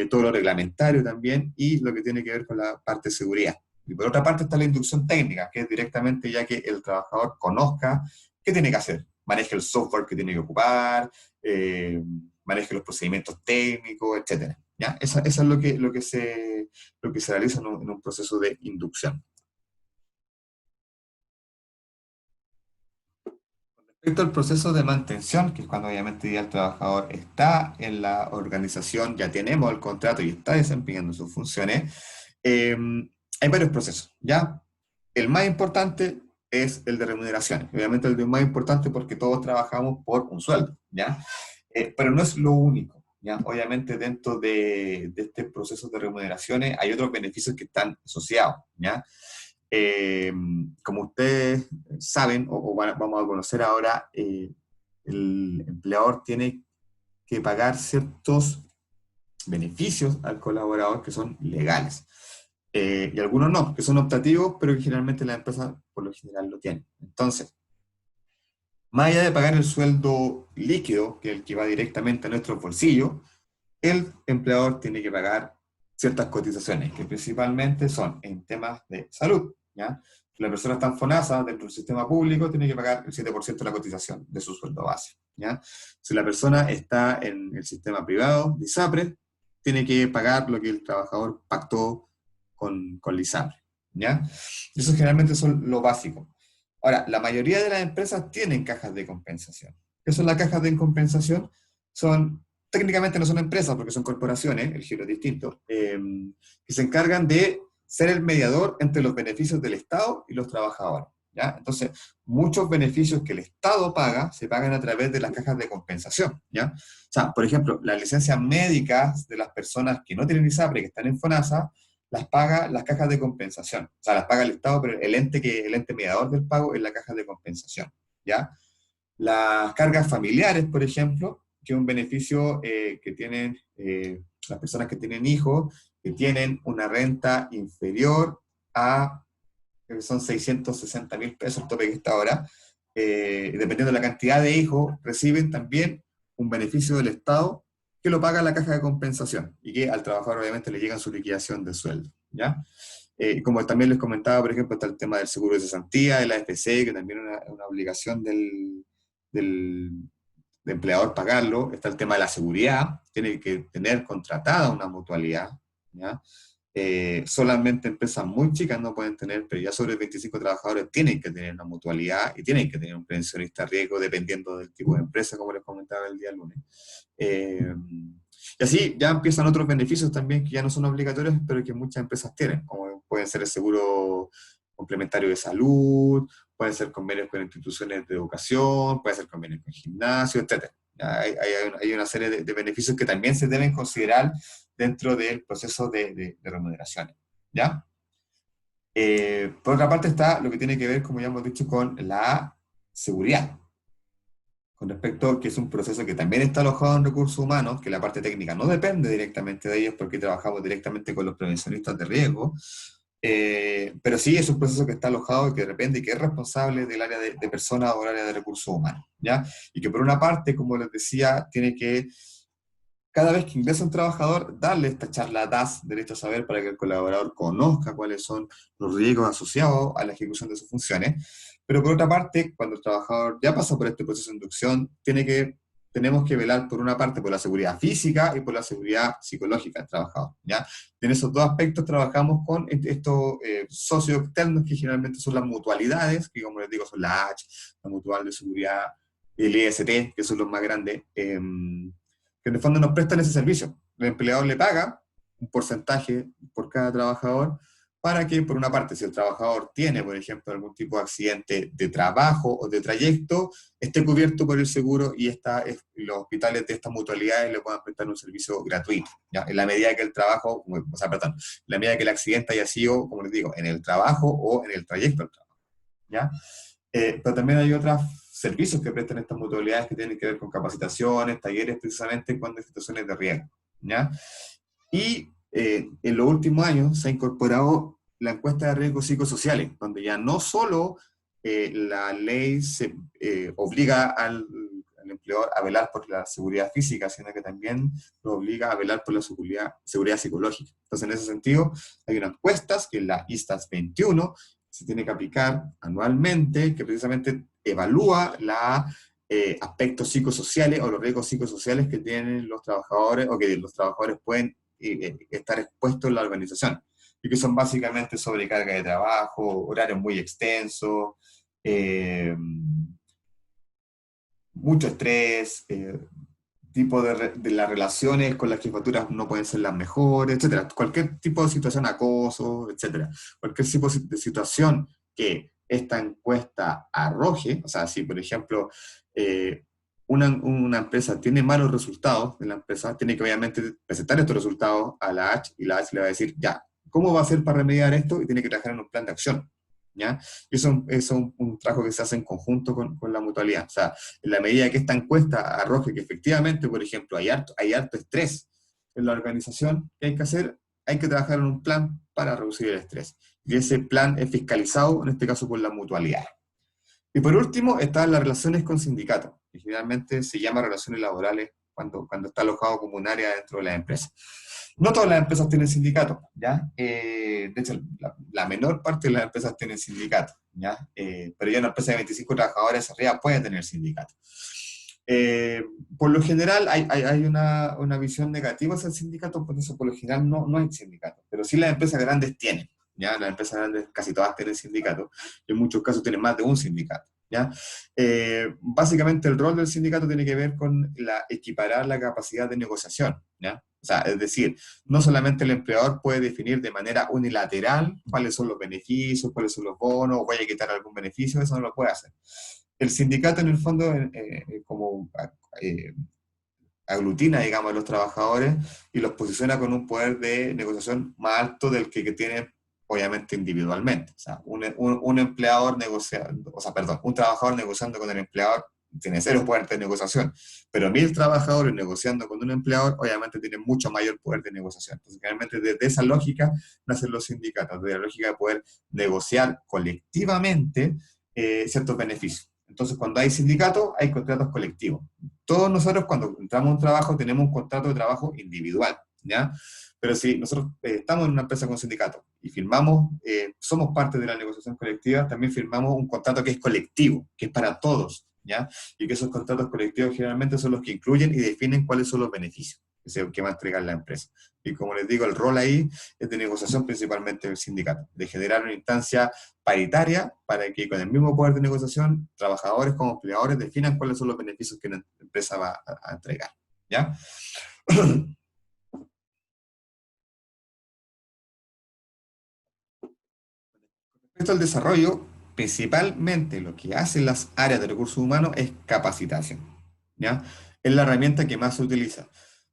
Todo lo reglamentario también, y lo que tiene que ver con la parte de seguridad. Y por otra parte está la inducción técnica, que es directamente ya que el trabajador conozca qué tiene que hacer, maneje el software que tiene que ocupar, maneje los procedimientos técnicos, etcétera. ¿Ya? Eso es lo que se realiza en un proceso de inducción. Respecto al proceso de mantención, que es cuando obviamente ya el trabajador está en la organización, ya tenemos el contrato y está desempeñando sus funciones, eh, hay varios procesos, ¿ya? El más importante es el de remuneraciones. Obviamente el de más importante porque todos trabajamos por un sueldo, ¿ya? Pero no es lo único, ¿ya? Obviamente dentro de este proceso de remuneraciones hay otros beneficios que están asociados, ¿ya? Eh, Como ustedes saben, vamos a conocer ahora, el empleador tiene que pagar ciertos beneficios al colaborador que son legales. Y algunos no, que son optativos, pero que generalmente las empresas por lo general lo tienen. Entonces, más allá de pagar el sueldo líquido, que es el que va directamente a nuestros bolsillos, el empleador tiene que pagar ciertas cotizaciones, que principalmente son en temas de salud, ¿ya? Si la persona está en FONASA dentro del sistema público, tiene que pagar el 7% de la cotización de su sueldo base, ¿ya? Si la persona está en el sistema privado, de ISAPRE, tiene que pagar lo que el trabajador pactó con la ISAPRE, ¿ya? Eso generalmente son lo básico. Ahora, la mayoría de las empresas tienen cajas de compensación. ¿Qué son las cajas de compensación? Son, técnicamente no son empresas porque son corporaciones, el giro es distinto, que se encargan de ser el mediador entre los beneficios del Estado y los trabajadores, ¿ya? Entonces, muchos beneficios que el Estado paga se pagan a través de las cajas de compensación, ¿ya? O sea, por ejemplo, las licencias médicas de las personas que no tienen ISAPRE, que están en FONASA, las paga las cajas de compensación. O sea, las paga el Estado, pero el ente mediador del pago es la caja de compensación, ¿ya? Las cargas familiares, por ejemplo, que es un beneficio que tienen las personas que tienen hijos, que tienen una renta inferior a, creo que son 660.000 pesos el tope que está ahora, dependiendo de la cantidad de hijos, reciben también un beneficio del Estado que lo paga la caja de compensación y que al trabajador obviamente le llega en su liquidación de sueldo, ¿ya? Como también les comentaba, por ejemplo, está el tema del seguro de cesantía, el AFP, que también es una obligación del empleador pagarlo. Está el tema de la seguridad, tiene que tener contratada una mutualidad, ¿ya? Solamente empresas muy chicas no pueden tener, pero ya sobre 25 trabajadores tienen que tener una mutualidad y tienen que tener un pensionista a riesgo dependiendo del tipo de empresa, como les comentaba el día lunes. Eh, y así ya empiezan otros beneficios también que ya no son obligatorios, pero que muchas empresas tienen, como pueden ser el seguro complementario de salud, pueden ser convenios con instituciones de educación, pueden ser convenios con gimnasio, etc. Hay una serie de beneficios que también se deben considerar dentro del proceso de remuneraciones, ¿ya? Por otra parte está lo que tiene que ver, como ya hemos dicho, con la seguridad, con respecto a que es un proceso que también está alojado en recursos humanos, que la parte técnica no depende directamente de ellos porque trabajamos directamente con los prevencionistas de riesgo, pero sí es un proceso que está alojado y que depende y que es responsable del área de personas o del área de recursos humanos, ¿ya? Y que por una parte, como les decía, tiene que cada vez que ingresa un trabajador, darle esta charla DAS, derecho a saber, para que el colaborador conozca cuáles son los riesgos asociados a la ejecución de sus funciones. Pero por otra parte, cuando el trabajador ya pasa por este proceso de inducción, tenemos que velar por una parte por la seguridad física y por la seguridad psicológica del trabajador, ¿ya? En esos dos aspectos trabajamos con estos socios externos que generalmente son las mutualidades, que como les digo son la H, la Mutual de Seguridad, el IST, que son los más grandes, que en el fondo nos prestan ese servicio. El empleador le paga un porcentaje por cada trabajador para que, por una parte, si el trabajador tiene, por ejemplo, algún tipo de accidente de trabajo o de trayecto, esté cubierto por el seguro y los hospitales de estas mutualidades le puedan prestar un servicio gratuito, ¿ya? En la medida que el trabajo, o sea, perdón, en la medida que el accidente haya sido, como les digo, en el trabajo o en el trayecto al trabajo, ¿ya? Pero también hay otros servicios que prestan estas mutualidades que tienen que ver con capacitaciones, talleres, precisamente cuando hay situaciones de riesgo, ¿ya? Y en los últimos años se ha incorporado la encuesta de riesgos psicosociales, donde ya no solo la ley obliga al empleador a velar por la seguridad física, sino que también lo obliga a velar por la seguridad psicológica. Entonces, en ese sentido, hay unas encuestas, que es la ISTAS 21, se tiene que aplicar anualmente, que precisamente evalúa aspectos psicosociales o los riesgos psicosociales que tienen los trabajadores o que los trabajadores pueden estar expuestos en la organización, y que son básicamente sobrecarga de trabajo, horarios muy extensos, mucho estrés, tipo de las relaciones con las jefaturas no pueden ser las mejores, etcétera. Cualquier tipo de situación, acoso, etcétera. Cualquier tipo de situación que esta encuesta arroje, o sea, si por ejemplo una empresa tiene malos resultados en la empresa, tiene que obviamente presentar estos resultados a la H y la H le va a decir, ya, ¿cómo va a hacer para remediar esto? Y tiene que trabajar en un plan de acción, ¿ya? Y eso es un trabajo que se hace en conjunto con la mutualidad. O sea, en la medida que esta encuesta arroje que efectivamente, por ejemplo, hay harto estrés en la organización, ¿qué hay que hacer? hay que trabajar en un plan para reducir el estrés. Y ese plan es fiscalizado, en este caso por la mutualidad. Y por último, están las relaciones con sindicatos, que generalmente se llama relaciones laborales cuando está alojado como un área dentro de la empresa. No todas las empresas tienen sindicatos, ¿ya? De hecho, la menor parte de las empresas tienen sindicatos, ¿ya? Pero ya una empresa de 25 trabajadores arriba puede tener sindicato. Eh, por lo general hay una visión negativa hacia el sindicato, por eso por lo general no hay sindicato, pero sí las empresas grandes tienen, ¿ya? Las empresas grandes casi todas tienen sindicato, y en muchos casos tienen más de un sindicato, ¿ya? Básicamente el rol del sindicato tiene que ver con equiparar la capacidad de negociación, ¿ya? O sea, es decir, no solamente el empleador puede definir de manera unilateral cuáles son los beneficios, cuáles son los bonos, o vaya a quitar algún beneficio, eso no lo puede hacer. El sindicato en el fondo como aglutina, digamos, a los trabajadores y los posiciona con un poder de negociación más alto del que tienen, obviamente, individualmente. O sea, un empleador negociando, o sea, perdón, un trabajador negociando con el empleador tiene cero poder de negociación, pero 1000 trabajadores negociando con un empleador, obviamente tienen mucho mayor poder de negociación. Entonces, realmente desde esa lógica nacen los sindicatos, desde la lógica de poder negociar colectivamente ciertos beneficios. Entonces, cuando hay sindicatos, hay contratos colectivos. Todos nosotros cuando entramos a un trabajo tenemos un contrato de trabajo individual, ¿ya? Pero si nosotros estamos en una empresa con sindicato y firmamos, somos parte de la negociación colectiva, también firmamos un contrato que es colectivo, que es para todos, ¿ya? Y que esos contratos colectivos generalmente son los que incluyen y definen cuáles son los beneficios que va a entregar la empresa. Y como les digo, el rol ahí es de negociación principalmente del sindicato, de generar una instancia paritaria para que con el mismo poder de negociación, trabajadores como empleadores definan cuáles son los beneficios que la empresa va a entregar, ¿ya? Respecto al desarrollo, principalmente lo que hacen las áreas de recursos humanos es capacitación, ¿ya? Es la herramienta que más se utiliza.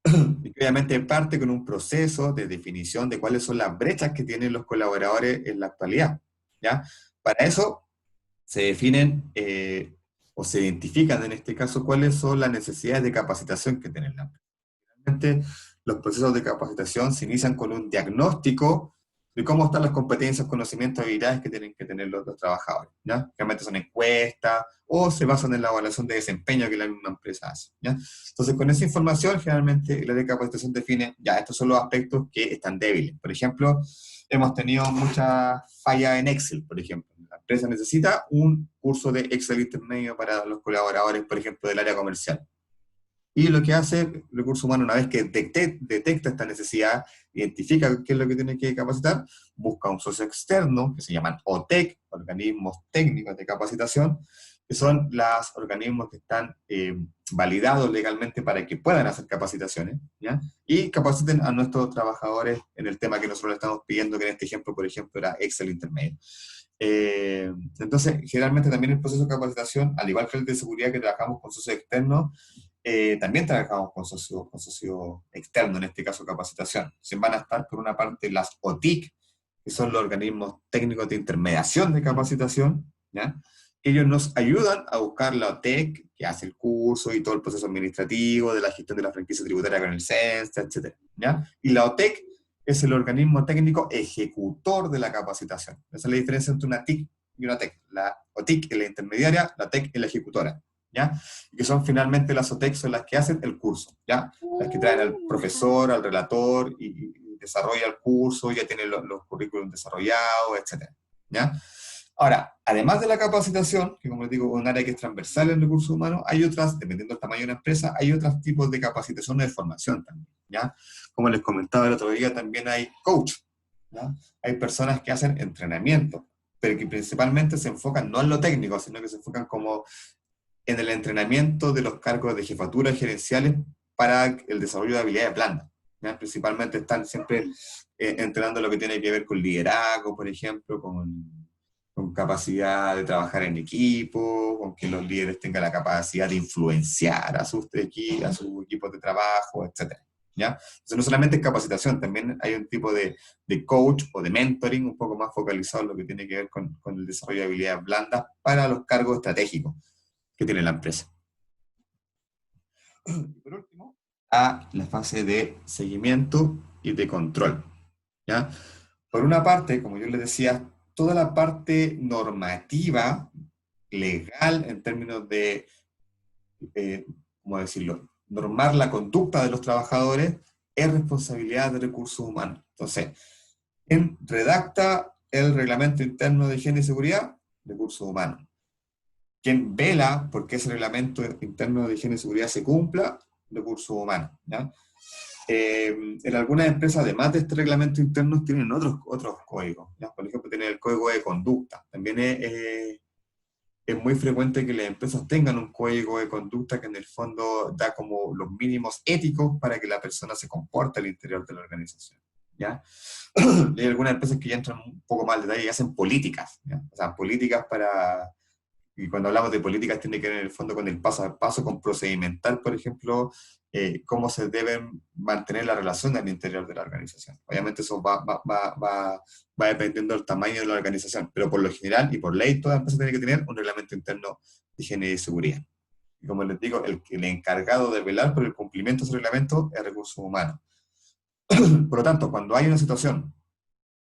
Y que obviamente parte con un proceso de definición de cuáles son las brechas que tienen los colaboradores en la actualidad, ¿ya? Para eso se definen o se identifican en este caso cuáles son las necesidades de capacitación que tienen la empresa. Realmente, los procesos de capacitación se inician con un diagnóstico de cómo están las competencias, conocimientos, habilidades que tienen que tener los trabajadores, ¿ya? Realmente son encuestas o se basan en la evaluación de desempeño que la misma empresa hace, ¿ya? Entonces, con esa información, generalmente el área de capacitación define, ya, estos son los aspectos que están débiles. Por ejemplo, hemos tenido muchas fallas en Excel, por ejemplo. La empresa necesita un curso de Excel intermedio para los colaboradores, por ejemplo, del área comercial. Y lo que hace el recurso humano, una vez que detecta esta necesidad, identifica qué es lo que tiene que capacitar, busca un socio externo, que se llaman OTEC, organismos técnicos de capacitación, que son los organismos que están validados legalmente para que puedan hacer capacitaciones, ¿ya? Y capaciten a nuestros trabajadores en el tema que nosotros le estamos pidiendo, que en este ejemplo, por ejemplo, era Excel intermedio. Entonces, generalmente también el proceso de capacitación, al igual que el de seguridad que trabajamos con socios externos, también trabajamos con socio externo, en este caso capacitación. Se van a estar por una parte las OTIC, que son los organismos técnicos de intermediación de capacitación, ¿ya? Ellos nos ayudan a buscar la OTEC, que hace el curso y todo el proceso administrativo de la gestión de la franquicia tributaria con el CENSE, etc. ¿Ya? Y la OTEC es el organismo técnico ejecutor de la capacitación. Esa es la diferencia entre una TIC y una TEC. La OTIC es la intermediaria, la TEC es la ejecutora, ¿ya? Y que son finalmente las OTEC son las que hacen el curso, ¿ya? Las que traen al profesor, al relator y desarrolla el curso, ya tienen los currículums desarrollados, etcétera, ¿ya? Ahora, además de la capacitación, que como les digo, es un área que es transversal en recursos humanos, hay otras, dependiendo del tamaño de una empresa, hay otros tipos de capacitación o de formación también, ¿ya? Como les comentaba el otro día, también hay coach, ¿ya? Hay personas que hacen entrenamiento, pero que principalmente se enfocan no en lo técnico, sino que se enfocan como en el entrenamiento de los cargos de jefatura gerenciales para el desarrollo de habilidades blandas, ¿ya? Principalmente están siempre entrenando lo que tiene que ver con liderazgo, por ejemplo, con capacidad de trabajar en equipo, con que los líderes tengan la capacidad de influenciar a sus equipos de trabajo, etcétera, ¿ya? Entonces no solamente es capacitación, también hay un tipo de coach o de mentoring un poco más focalizado en lo que tiene que ver con el desarrollo de habilidades blandas para los cargos estratégicos que tiene la empresa. Y por último, a la fase de seguimiento y de control. ¿ya? Por una parte, como yo les decía, toda la parte normativa, legal, en términos de, eh, ¿cómo decirlo?, normar la conducta de los trabajadores, es responsabilidad de recursos humanos. Entonces, ¿quién redacta el reglamento interno de higiene y seguridad? Recursos humanos. ¿Quién vela porque ese reglamento interno de higiene y seguridad se cumpla? Recursos humanos. ¿Ya? En algunas empresas, además de este reglamento interno, tienen otros códigos. ¿Ya? Por ejemplo, tienen el código de conducta. También es muy frecuente que las empresas tengan un código de conducta que en el fondo da como los mínimos éticos para que la persona se comporte al interior de la organización. ¿Ya? Y hay algunas empresas que ya entran un poco más al detalle y hacen políticas. ¿Ya? O sea, políticas para... Y cuando hablamos de políticas tiene que ver en el fondo con el paso a paso, con procedimental, por ejemplo, cómo se deben mantener las relaciones al interior de la organización. Obviamente eso va dependiendo del tamaño de la organización, pero por lo general y por ley toda empresa tiene que tener un reglamento interno de higiene y seguridad. Y como les digo, el encargado de velar por el cumplimiento de ese reglamento es recursos humanos. Por lo tanto, cuando hay una situación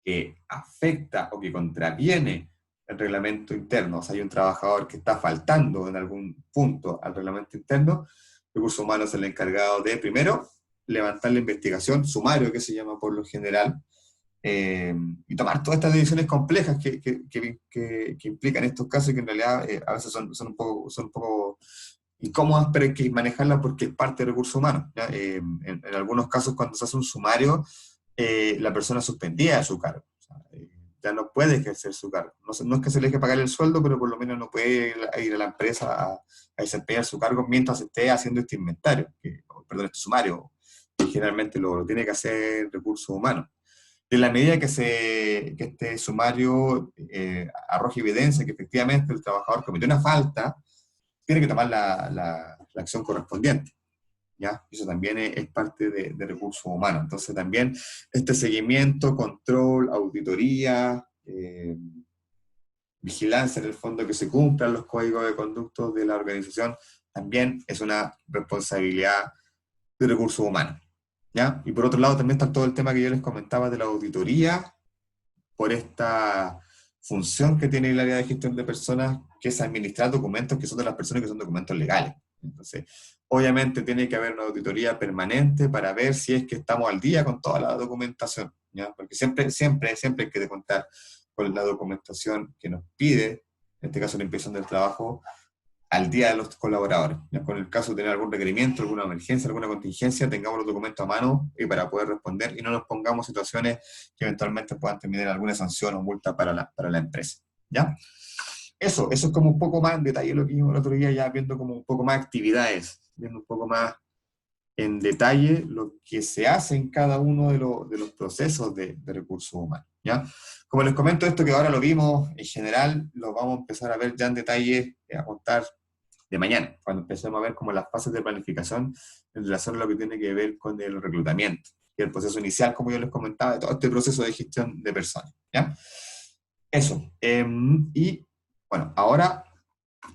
que afecta o que contraviene el reglamento interno, o sea, hay un trabajador que está faltando en algún punto al reglamento interno, recursos humanos es el encargado de, primero, levantar la investigación, sumario que se llama por lo general, y tomar todas estas decisiones complejas que implican estos casos, que en realidad a veces son un poco incómodas, pero hay que manejarlas porque es parte de recursos humanos. ¿Ya? En algunos casos, cuando se hace un sumario, la persona suspendida de su cargo. O sea, ya no puede ejercer su cargo. No es que se le deje pagar el sueldo, pero por lo menos no puede ir a la empresa a desempeñar su cargo mientras esté haciendo este inventario, perdón, este sumario, que generalmente lo tiene que hacer recursos humanos. En la medida que este sumario arroje evidencia que efectivamente el trabajador cometió una falta, tiene que tomar la acción correspondiente. ¿Ya? Eso también es parte de recursos humanos. Entonces también este seguimiento, control, auditoría, vigilancia en el fondo que se cumplan los códigos de conducta de la organización, también es una responsabilidad de recursos humanos. ¿Ya? Y por otro lado también está todo el tema que yo les comentaba de la auditoría, por esta función que tiene el área de gestión de personas, que es administrar documentos que son de las personas que son documentos legales. Entonces, obviamente tiene que haber una auditoría permanente para ver si es que estamos al día con toda la documentación, ¿ya? Porque siempre hay que contar con la documentación que nos pide, en este caso la inspección del trabajo, al día de los colaboradores. ¿Ya? Con el caso de tener algún requerimiento, alguna emergencia, alguna contingencia, tengamos los documentos a mano y para poder responder y no nos pongamos situaciones que eventualmente puedan terminar en alguna sanción o multa para la empresa. ¿Ya? Eso es como un poco más en detalle lo que vimos el otro día, ya viendo como un poco más actividades, viendo un poco más en detalle lo que se hace en cada uno de los procesos de recursos humanos. ¿Ya? Como les comento esto que ahora lo vimos en general, lo vamos a empezar a ver ya en detalle, a contar de mañana, cuando empecemos a ver como las fases de planificación en relación a lo que tiene que ver con el reclutamiento y el proceso inicial, como yo les comentaba, de todo este proceso de gestión de personas. ¿Ya? Eso. Y bueno, ahora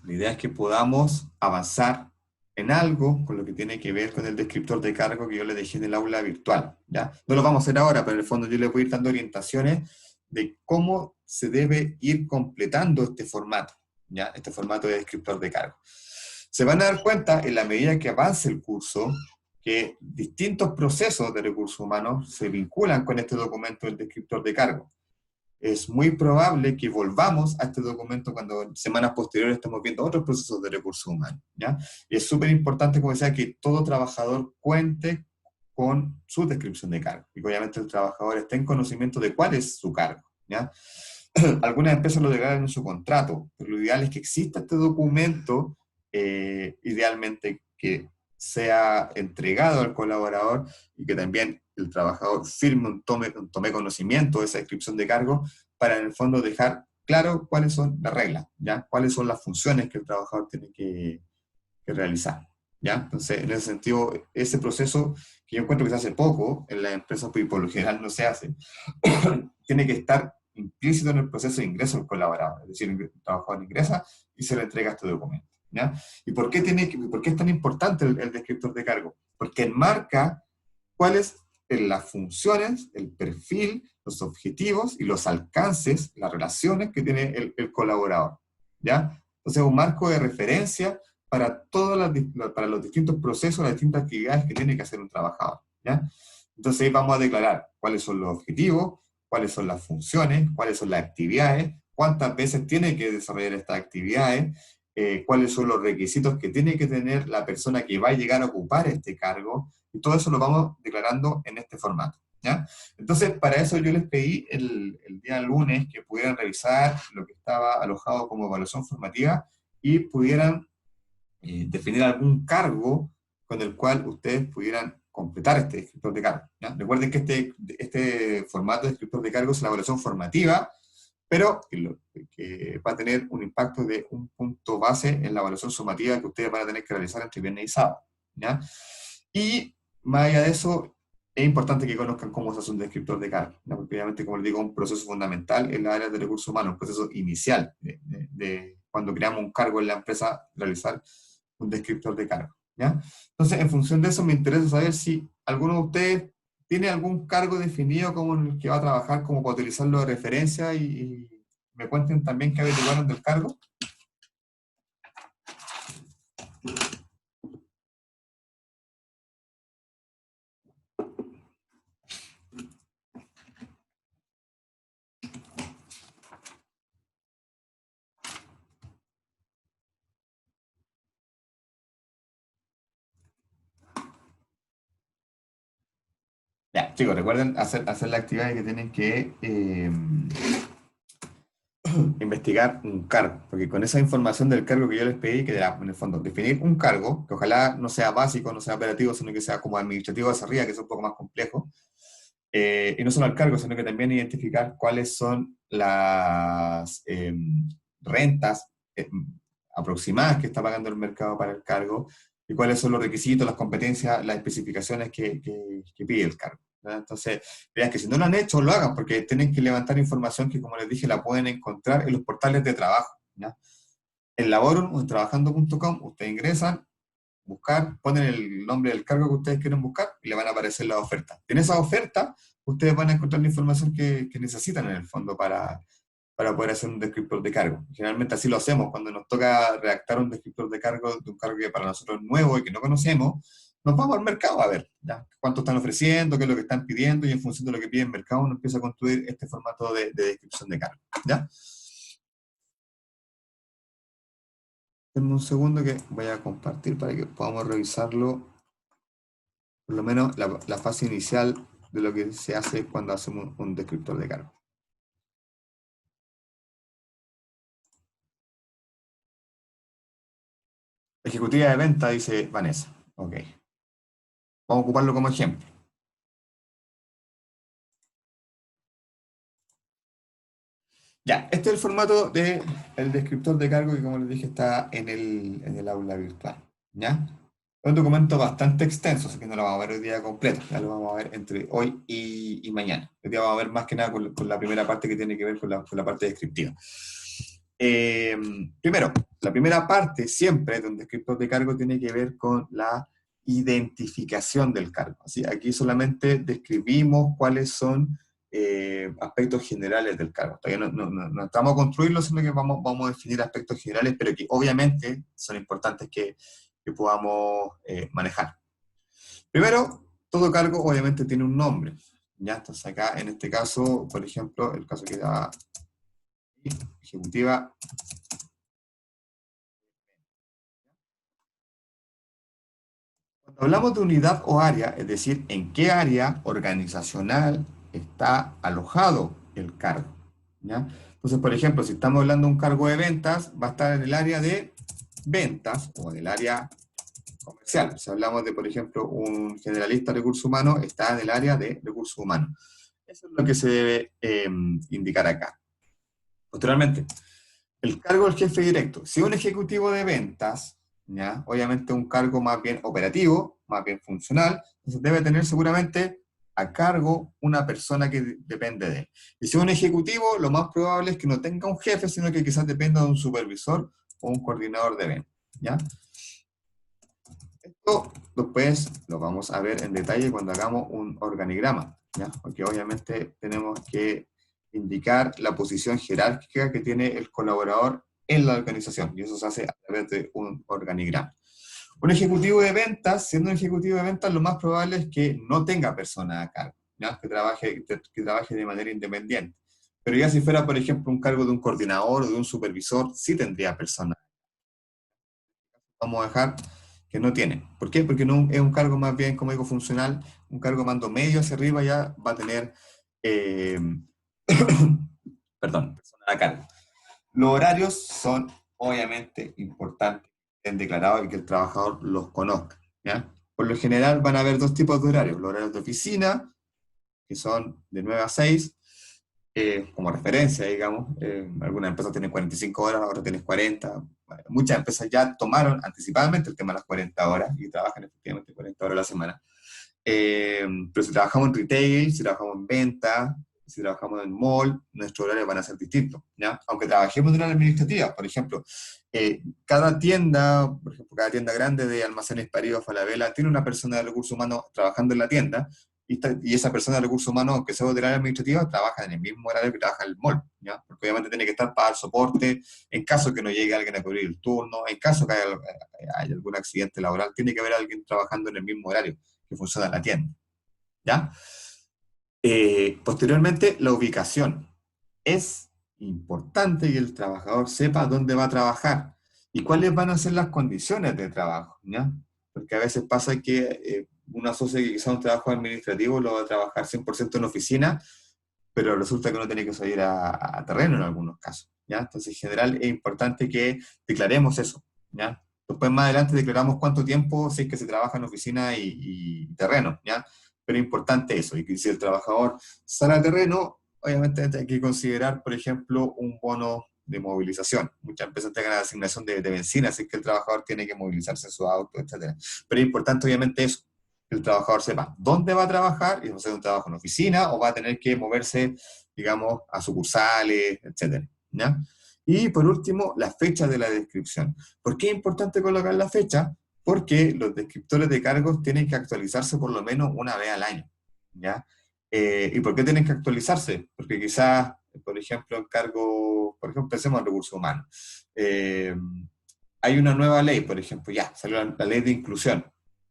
la idea es que podamos avanzar en algo con lo que tiene que ver con el descriptor de cargo que yo le dejé en el aula virtual. ¿Ya? No lo vamos a hacer ahora, pero en el fondo yo les voy a ir dando orientaciones de cómo se debe ir completando este formato, ¿ya? Este formato de descriptor de cargo. Se van a dar cuenta, en la medida que avance el curso, que distintos procesos de recursos humanos se vinculan con este documento del descriptor de cargo. Es muy probable que volvamos a este documento cuando en semanas posteriores estemos viendo otros procesos de recursos humanos, ¿ya? Y es súper importante, como decía, que todo trabajador cuente con su descripción de cargo, y que obviamente el trabajador esté en conocimiento de cuál es su cargo, ¿ya? Algunas empresas lo declaran en su contrato, pero lo ideal es que exista este documento, idealmente que sea entregado al colaborador y que también el trabajador firme tome conocimiento de esa descripción de cargo para en el fondo dejar claro cuáles son las reglas, ¿ya? Cuáles son las funciones que el trabajador tiene que realizar, ¿ya? Entonces, en ese sentido, ese proceso que yo encuentro que se hace poco en las empresas, pues por lo general no se hace, tiene que estar implícito en el proceso de ingreso del colaborador, es decir, el trabajador ingresa y se le entrega este documento, ¿ya? ¿Y por qué es tan importante el descriptor de cargo? Porque enmarca cuál es en las funciones, el perfil, los objetivos y los alcances, las relaciones que tiene el colaborador, ¿ya? Entonces, un marco de referencia para, para los distintos procesos, las distintas actividades que tiene que hacer un trabajador, ¿ya? Entonces, ahí vamos a declarar cuáles son los objetivos, cuáles son las funciones, cuáles son las actividades, cuántas veces tiene que desarrollar estas actividades, cuáles son los requisitos que tiene que tener la persona que va a llegar a ocupar este cargo, y todo eso lo vamos declarando en este formato, ¿ya? Entonces, para eso yo les pedí el día lunes que pudieran revisar lo que estaba alojado como evaluación formativa y pudieran definir algún cargo con el cual ustedes pudieran completar este descriptor de cargo, ¿ya? Recuerden que este formato de descriptor de cargo es la evaluación formativa, pero que va a tener un impacto de un punto base en la evaluación sumativa que ustedes van a tener que realizar entre viernes y sábado, ¿ya? Y más allá de eso, es importante que conozcan cómo se hace un descriptor de cargo, ¿no? Porque obviamente, como les digo, un proceso fundamental en la área de recursos humanos, un proceso inicial de cuando creamos un cargo en la empresa, realizar un descriptor de cargo, ¿ya? Entonces, en función de eso, me interesa saber si alguno de ustedes tiene algún cargo definido como en el que va a trabajar, como para utilizarlo de referencia, y me cuenten también qué averiguaron del cargo. Ya, chicos, recuerden hacer la actividad que tienen que investigar un cargo, porque con esa información del cargo que yo les pedí, que era, en el fondo, definir un cargo, que ojalá no sea básico, no sea operativo, sino que sea como administrativo hacia arriba, que es un poco más complejo, y no solo el cargo, sino que también identificar cuáles son las rentas aproximadas que está pagando el mercado para el cargo, y cuáles son los requisitos, las competencias, las especificaciones que pide el cargo, ¿verdad? Entonces, vean que si no lo han hecho, lo hagan, porque tienen que levantar información que, como les dije, la pueden encontrar en los portales de trabajo, ¿ya? En Laborum o en trabajando.com, ustedes ingresan, buscar, ponen el nombre del cargo que ustedes quieren buscar y le van a aparecer las ofertas. En esa oferta, ustedes van a encontrar la información que necesitan en el fondo para poder hacer un descriptor de cargo. Generalmente así lo hacemos cuando nos toca redactar un descriptor de cargo de un cargo que para nosotros es nuevo y que no conocemos. Nos vamos al mercado a ver, ¿ya?, cuánto están ofreciendo, qué es lo que están pidiendo, y en función de lo que pide el mercado uno empieza a construir este formato de descripción de cargo, ¿ya? Denme un segundo que voy a compartir para que podamos revisarlo, por lo menos la fase inicial de lo que se hace cuando hacemos un descriptor de cargo. Ejecutiva de venta, dice Vanessa. Ok. Vamos a ocuparlo como ejemplo. Ya, este es el formato del descriptor de cargo que, como les dije, está en el aula virtual, ¿ya? Es un documento bastante extenso, así que no lo vamos a ver hoy día completo, ya lo vamos a ver entre hoy y mañana. Hoy día vamos a ver más que nada con la primera parte que tiene que ver con la parte descriptiva. Primero, la primera parte siempre de un descriptor de cargo tiene que ver con la identificación del cargo. Así, aquí solamente describimos cuáles son aspectos generales del cargo. Todavía no estamos a construirlo, sino que vamos a definir aspectos generales, pero que obviamente son importantes que podamos manejar. Primero, todo cargo obviamente tiene un nombre, ¿ya? Entonces acá, en este caso, por ejemplo, el caso que da ejecutiva. Cuando hablamos de unidad o área, es decir, en qué área organizacional está alojado el cargo, ¿ya? Entonces, por ejemplo, si estamos hablando de un cargo de ventas, va a estar en el área de ventas o en el área comercial. Si hablamos de, por ejemplo, un generalista de recursos humanos, está en el área de recursos humanos. Eso es lo que se debe indicar acá. Posteriormente, el cargo del jefe directo. Si un ejecutivo de ventas, ¿ya?, obviamente un cargo más bien operativo, más bien funcional, entonces debe tener seguramente a cargo una persona que depende de él. Y si un ejecutivo, lo más probable es que no tenga un jefe, sino que quizás dependa de un supervisor o un coordinador de ventas, ¿ya? Esto después lo vamos a ver en detalle cuando hagamos un organigrama, ¿ya? Porque obviamente tenemos que indicar la posición jerárquica que tiene el colaborador en la organización, y eso se hace a través de un organigrama. Un ejecutivo de ventas, siendo un ejecutivo de ventas, lo más probable es que no tenga persona a cargo, ¿ya? Que trabaje de manera independiente. Pero ya si fuera, por ejemplo, un cargo de un coordinador o de un supervisor, sí tendría persona. Vamos a dejar que no tiene. ¿Por qué? Porque no, es un cargo más bien, como digo, funcional, un cargo mando medio hacia arriba ya va a tener, eh, perdón, persona a cargo. Los horarios son obviamente importantes, en declarado y que el trabajador los conozca, ¿ya? Por lo general van a haber dos tipos de horarios: los horarios de oficina, que son de 9 a 6, como referencia, digamos. Algunas empresas tienen 45 horas, otras tienen 40. Bueno, muchas empresas ya tomaron anticipadamente el tema de las 40 horas y trabajan efectivamente 40 horas a la semana. Pero si trabajamos en retail, si trabajamos en venta, si trabajamos en mall, nuestros horarios van a ser distintos, ¿ya? Aunque trabajemos en una administrativa, por ejemplo, cada tienda, por ejemplo, cada tienda grande de Almacenes París, Falabella, tiene una persona de recursos humanos trabajando en la tienda, y esa persona de recursos humanos, aunque sea de área administrativa, trabaja en el mismo horario que trabaja el mall, ¿ya? Porque obviamente tiene que estar para dar soporte, en caso que no llegue alguien a cubrir el turno, en caso que haya algún accidente laboral, tiene que haber alguien trabajando en el mismo horario que funciona la tienda, ¿ya? Posteriormente, la ubicación. Es importante que el trabajador sepa dónde va a trabajar y cuáles van a ser las condiciones de trabajo, ¿ya? Porque a veces pasa que uno asocia que quizá un trabajo administrativo lo va a trabajar 100% en oficina, pero resulta que uno tiene que salir a terreno en algunos casos, ¿ya? Entonces, en general, es importante que declaremos eso, ¿ya? Después, más adelante, declaramos cuánto tiempo si es que se trabaja en oficina y terreno, ¿ya? Pero es importante eso, y que si el trabajador sale al terreno, obviamente hay que considerar, por ejemplo, un bono de movilización. Muchas empresas tengan la asignación de benzina, así que el trabajador tiene que movilizarse en su auto, etc. Pero es importante, obviamente, eso, que el trabajador sepa dónde va a trabajar, y va a ser un trabajo en oficina, o va a tener que moverse, digamos, a sucursales, etcétera, ¿ya? Y por último, la fecha de la descripción. ¿Por qué es importante colocar la fecha? Porque los descriptores de cargos tienen que actualizarse por lo menos una vez al año, ¿ya? ¿Y por qué tienen que actualizarse? Porque quizás, por ejemplo, el cargo, por ejemplo, pensemos en recursos humanos. Hay una nueva ley, por ejemplo, ya, salió la ley de inclusión.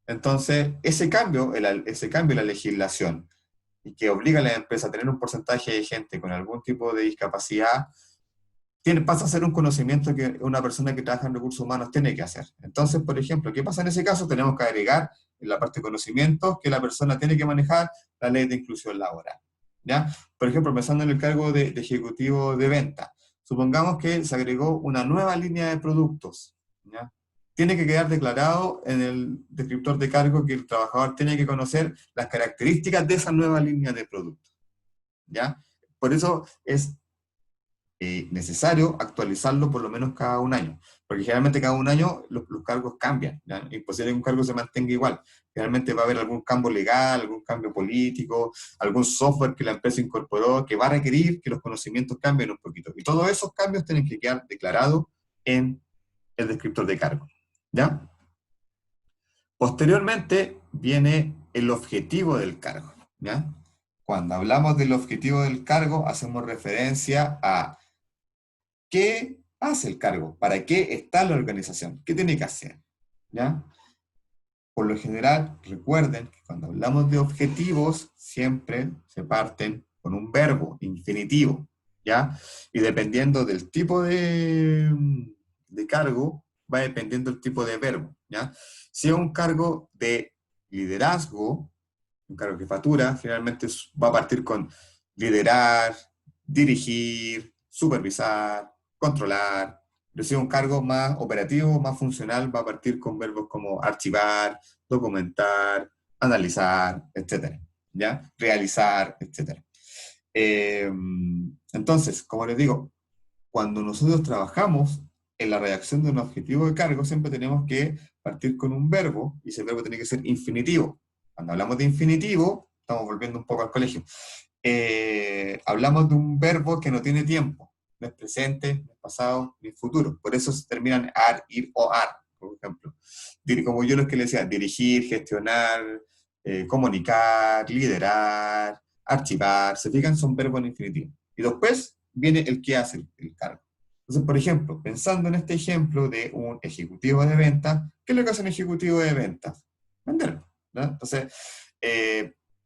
Entonces, ese cambio en la legislación y que obliga a la empresa a tener un porcentaje de gente con algún tipo de discapacidad, pasa a ser un conocimiento que una persona que trabaja en recursos humanos tiene que hacer. Entonces, por ejemplo, ¿qué pasa en ese caso? Tenemos que agregar en la parte de conocimientos que la persona tiene que manejar la ley de inclusión laboral, ¿ya? Por ejemplo, pensando en el cargo de ejecutivo de venta, supongamos que se agregó una nueva línea de productos, ¿ya? Tiene que quedar declarado en el descriptor de cargo que el trabajador tiene que conocer las características de esa nueva línea de productos, ¿ya? Por eso es necesario actualizarlo por lo menos cada un año, porque generalmente cada un año los cargos cambian, ¿ya? Es imposible que un cargo se mantenga igual. Generalmente va a haber algún cambio legal, algún cambio político, algún software que la empresa incorporó que va a requerir que los conocimientos cambien un poquito. Y todos esos cambios tienen que quedar declarados en el descriptor de cargo, ¿ya? Posteriormente viene el objetivo del cargo, ¿ya? Cuando hablamos del objetivo del cargo, hacemos referencia a ¿qué hace el cargo? ¿Para qué está la organización? ¿Qué tiene que hacer? ¿Ya? Por lo general, recuerden que cuando hablamos de objetivos, siempre se parten con un verbo infinitivo, ¿ya? Y dependiendo del tipo de cargo, va dependiendo el tipo de verbo, ¿ya? Si es un cargo de liderazgo, un cargo que factura, generalmente va a partir con liderar, dirigir, supervisar, controlar. Pero si es un cargo más operativo, más funcional, va a partir con verbos como archivar, documentar, analizar, etcétera, ¿ya? Realizar, etcétera. Entonces, como les digo, cuando nosotros trabajamos en la redacción de un objetivo de cargo, siempre tenemos que partir con un verbo, y ese verbo tiene que ser infinitivo. Cuando hablamos de infinitivo, estamos volviendo un poco al colegio, hablamos de un verbo que no tiene tiempo, no es presente, no es pasado, ni futuro. Por eso se terminan ar, ir o ar. por ejemplo. Como yo lo que le decía, dirigir, gestionar, comunicar, liderar, archivar, se fijan, son verbos en infinitivo. Y después viene el que hace el cargo. Entonces, por ejemplo, pensando en este ejemplo de un ejecutivo de ventas, ¿qué es lo que hace un ejecutivo de ventas? Vender, ¿no? Entonces,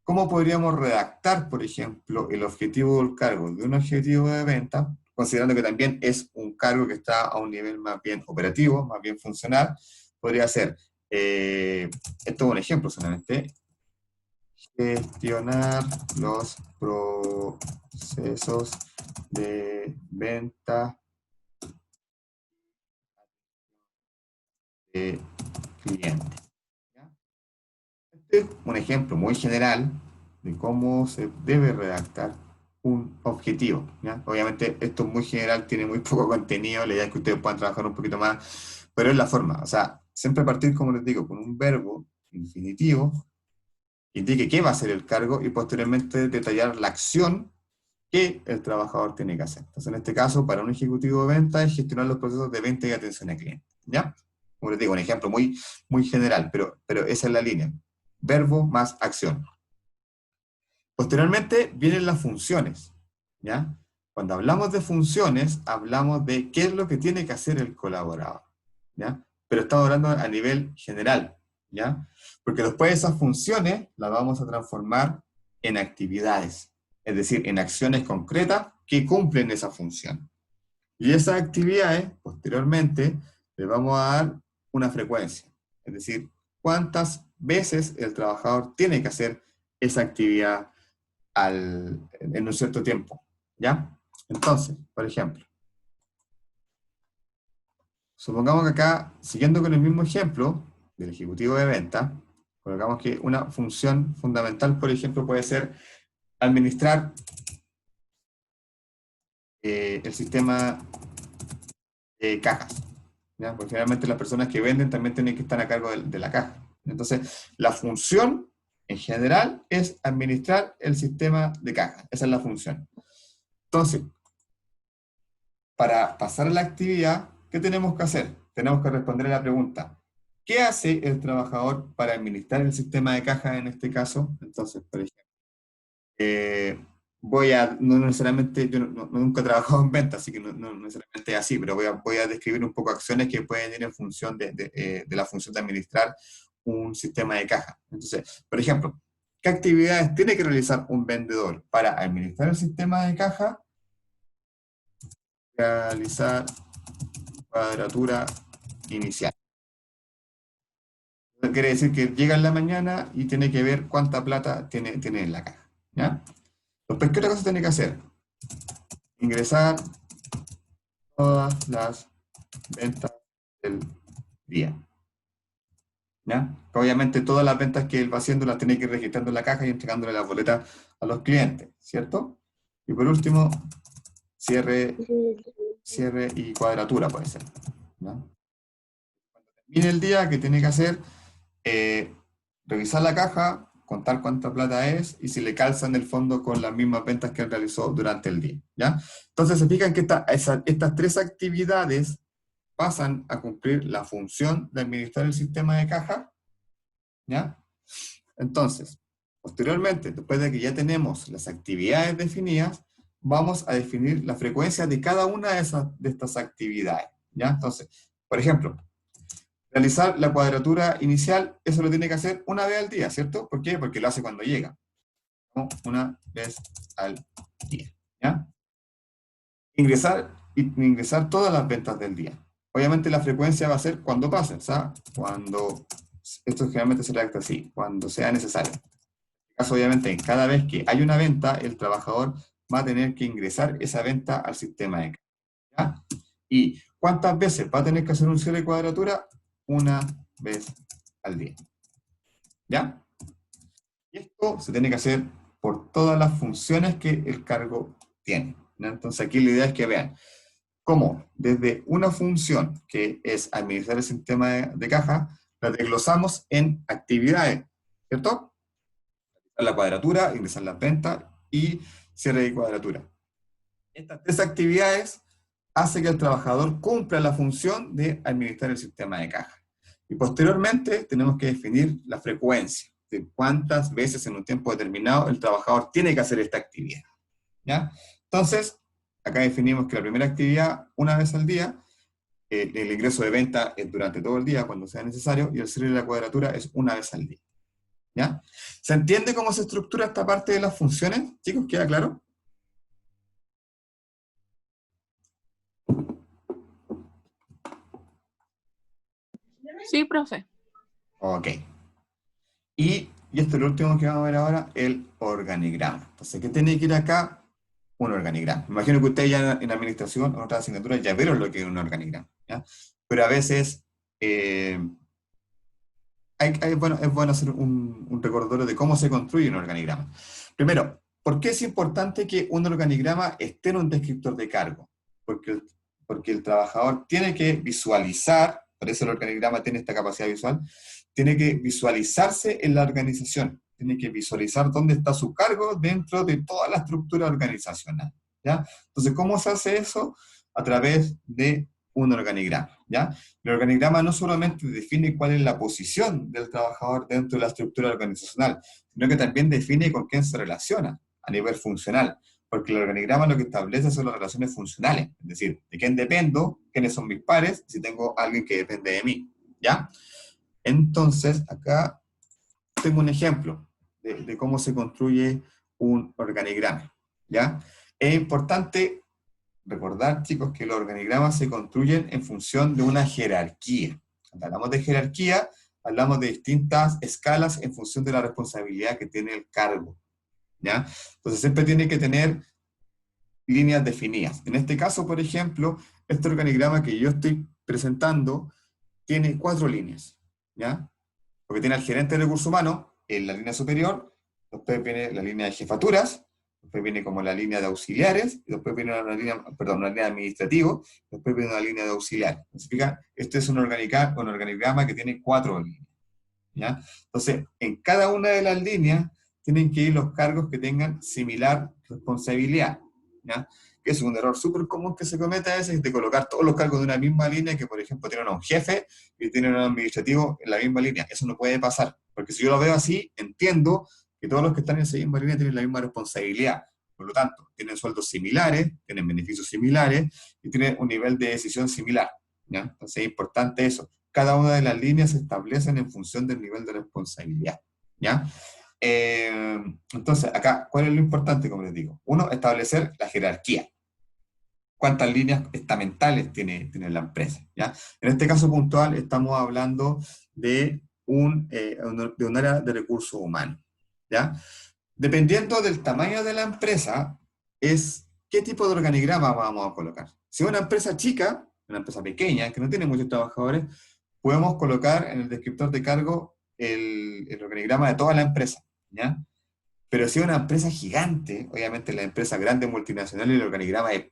¿cómo podríamos redactar, por ejemplo, el objetivo del cargo de un objetivo de ventas, considerando que también es un cargo que está a un nivel más bien operativo, más bien funcional? Podría ser, esto es un ejemplo solamente, gestionar los procesos de venta de cliente. ¿Ya? Este es un ejemplo muy general de cómo se debe redactar un objetivo. ¿Ya? Obviamente esto es muy general, tiene muy poco contenido, la idea es que ustedes puedan trabajar un poquito más, pero es la forma. O sea, siempre partir, como les digo, con un verbo infinitivo, indique qué va a ser el cargo y posteriormente detallar la acción que el trabajador tiene que hacer. Entonces, en este caso, para un ejecutivo de venta es gestionar los procesos de venta y atención al cliente. ¿Ya? Como les digo, un ejemplo muy, muy general, pero esa es la línea. Verbo más acción. Posteriormente vienen las funciones. ¿Ya? Cuando hablamos de funciones, hablamos de qué es lo que tiene que hacer el colaborador. ¿Ya? Pero estamos hablando a nivel general. ¿Ya? Porque después esas funciones las vamos a transformar en actividades, es decir, en acciones concretas que cumplen esa función. Y esas actividades, posteriormente, le vamos a dar una frecuencia, es decir, cuántas veces el trabajador tiene que hacer esa actividad en un cierto tiempo. ¿Ya? Entonces, por ejemplo, supongamos que acá, siguiendo con el mismo ejemplo del ejecutivo de venta, colocamos que una función fundamental, por ejemplo, puede ser administrar el sistema de cajas. ¿Ya? Porque generalmente las personas que venden también tienen que estar a cargo de la caja. Entonces, la función en general es administrar el sistema de cajas. Esa es la función. Entonces, para pasar a la actividad, ¿qué tenemos que hacer? Tenemos que responder a la pregunta, ¿qué hace el trabajador para administrar el sistema de cajas en este caso? Entonces, por ejemplo, no necesariamente, yo nunca he trabajado en venta, así que no necesariamente es así, pero voy a describir un poco acciones que pueden ir en función de la función de administrar un sistema de caja. Entonces, por ejemplo, ¿qué actividades tiene que realizar un vendedor para administrar el sistema de caja? Realizar cuadratura inicial. Eso quiere decir que llega en la mañana y tiene que ver cuánta plata tiene en la caja. ¿Ya? Después, ¿qué otra cosa tiene que hacer? Ingresar todas las ventas del día. ¿Ya? Obviamente todas las ventas que él va haciendo las tiene que ir registrando en la caja y entregándole la boleta a los clientes, ¿cierto? Y por último, cierre y cuadratura puede ser. ¿Ya? Cuando termine el día, ¿qué tiene que hacer? Revisar la caja, contar cuánta plata es y si le calzan el fondo con las mismas ventas que él realizó durante el día. ¿Ya? Entonces se fijan que estas tres actividades pasan a cumplir la función de administrar el sistema de caja. ¿Ya? Entonces, posteriormente, después de que ya tenemos las actividades definidas, vamos a definir la frecuencia de cada una de estas actividades. ¿Ya? Entonces, por ejemplo, realizar la cuadratura inicial, eso lo tiene que hacer una vez al día, ¿cierto? ¿Por qué? Porque lo hace cuando llega. ¿No? Una vez al día. ¿Ya? Ingresar todas las ventas del día. Obviamente la frecuencia va a ser cuando pase, o sea, cuando, esto generalmente se redacta así, cuando sea necesario. En este caso, obviamente, cada vez que hay una venta, el trabajador va a tener que ingresar esa venta al sistema de carga. ¿Ya? ¿Y cuántas veces va a tener que hacer un cierre de cuadratura? Una vez al día. ¿Ya? Y esto se tiene que hacer por todas las funciones que el cargo tiene. ¿No? Entonces aquí la idea es que vean cómo desde una función que es administrar el sistema de caja, la desglosamos en actividades, ¿cierto? La cuadratura, ingresar las ventas y cierre de cuadratura. Estas tres actividades hacen que el trabajador cumpla la función de administrar el sistema de caja. Y posteriormente tenemos que definir la frecuencia de cuántas veces en un tiempo determinado el trabajador tiene que hacer esta actividad, ¿ya? Entonces, acá definimos que la primera actividad, una vez al día, el ingreso de venta es durante todo el día, cuando sea necesario, y el cierre de la cuadratura es una vez al día, ¿ya? ¿Se entiende cómo se estructura esta parte de las funciones? Chicos, ¿queda claro? Sí, profe. Ok. Y esto es lo último que vamos a ver ahora, el organigrama. Entonces, ¿qué tiene que ir acá? Un organigrama. Me imagino que ustedes ya en administración o en otras asignaturas ya vieron lo que es un organigrama, ¿ya? Pero a veces bueno, es bueno hacer un recordatorio de cómo se construye un organigrama. Primero, ¿por qué es importante que un organigrama esté en un descriptor de cargo? Porque el trabajador tiene que visualizar, por eso el organigrama tiene esta capacidad visual, tiene que visualizarse en la organización, tiene que visualizar dónde está su cargo dentro de toda la estructura organizacional, ¿ya? Entonces, ¿cómo se hace eso? A través de un organigrama, ¿ya? El organigrama no solamente define cuál es la posición del trabajador dentro de la estructura organizacional, sino que también define con quién se relaciona a nivel funcional, porque el organigrama lo que establece son las relaciones funcionales, es decir, de quién dependo, quiénes son mis pares, si tengo alguien que depende de mí, ¿ya? Entonces, acá tengo un ejemplo de cómo se construye un organigrama, ¿ya? Es importante recordar, chicos, que los organigramas se construyen en función de una jerarquía. Cuando hablamos de jerarquía, hablamos de distintas escalas en función de la responsabilidad que tiene el cargo, ¿ya? Entonces siempre tiene que tener líneas definidas. En este caso, por ejemplo, este organigrama que yo estoy presentando tiene 4 líneas, ¿ya? Porque tiene al gerente de recursos humanos en la línea superior, después viene la línea de jefaturas, después viene como la línea de auxiliares, y después viene una línea de administrativo, después viene una línea de auxiliares. ¿Significa? Este es un organigrama que tiene 4 líneas, ¿ya? Entonces, en cada una de las líneas tienen que ir los cargos que tengan similar responsabilidad, ¿ya? Que es un error súper común que se comete a veces, de colocar todos los cargos de una misma línea, que por ejemplo tienen a un jefe y tienen a un administrativo en la misma línea. Eso no puede pasar, porque si yo lo veo así, entiendo que todos los que están en esa misma línea tienen la misma responsabilidad. Por lo tanto, tienen sueldos similares, tienen beneficios similares y tienen un nivel de decisión similar, ¿ya? Entonces es importante eso. Cada una de las líneas se establecen en función del nivel de responsabilidad, ¿ya? Entonces, acá, ¿cuál es lo importante, como les digo? Uno, establecer la jerarquía. ¿Cuántas líneas estamentales tiene la empresa? ¿Ya? En este caso puntual estamos hablando de de un área de recursos humanos, ¿ya? Dependiendo del tamaño de la empresa, es qué tipo de organigrama vamos a colocar. Si es una empresa chica, una empresa pequeña, que no tiene muchos trabajadores, podemos colocar en el descriptor de cargo el organigrama de toda la empresa, ¿ya? Pero si es una empresa gigante, obviamente la empresa grande multinacional, el organigrama es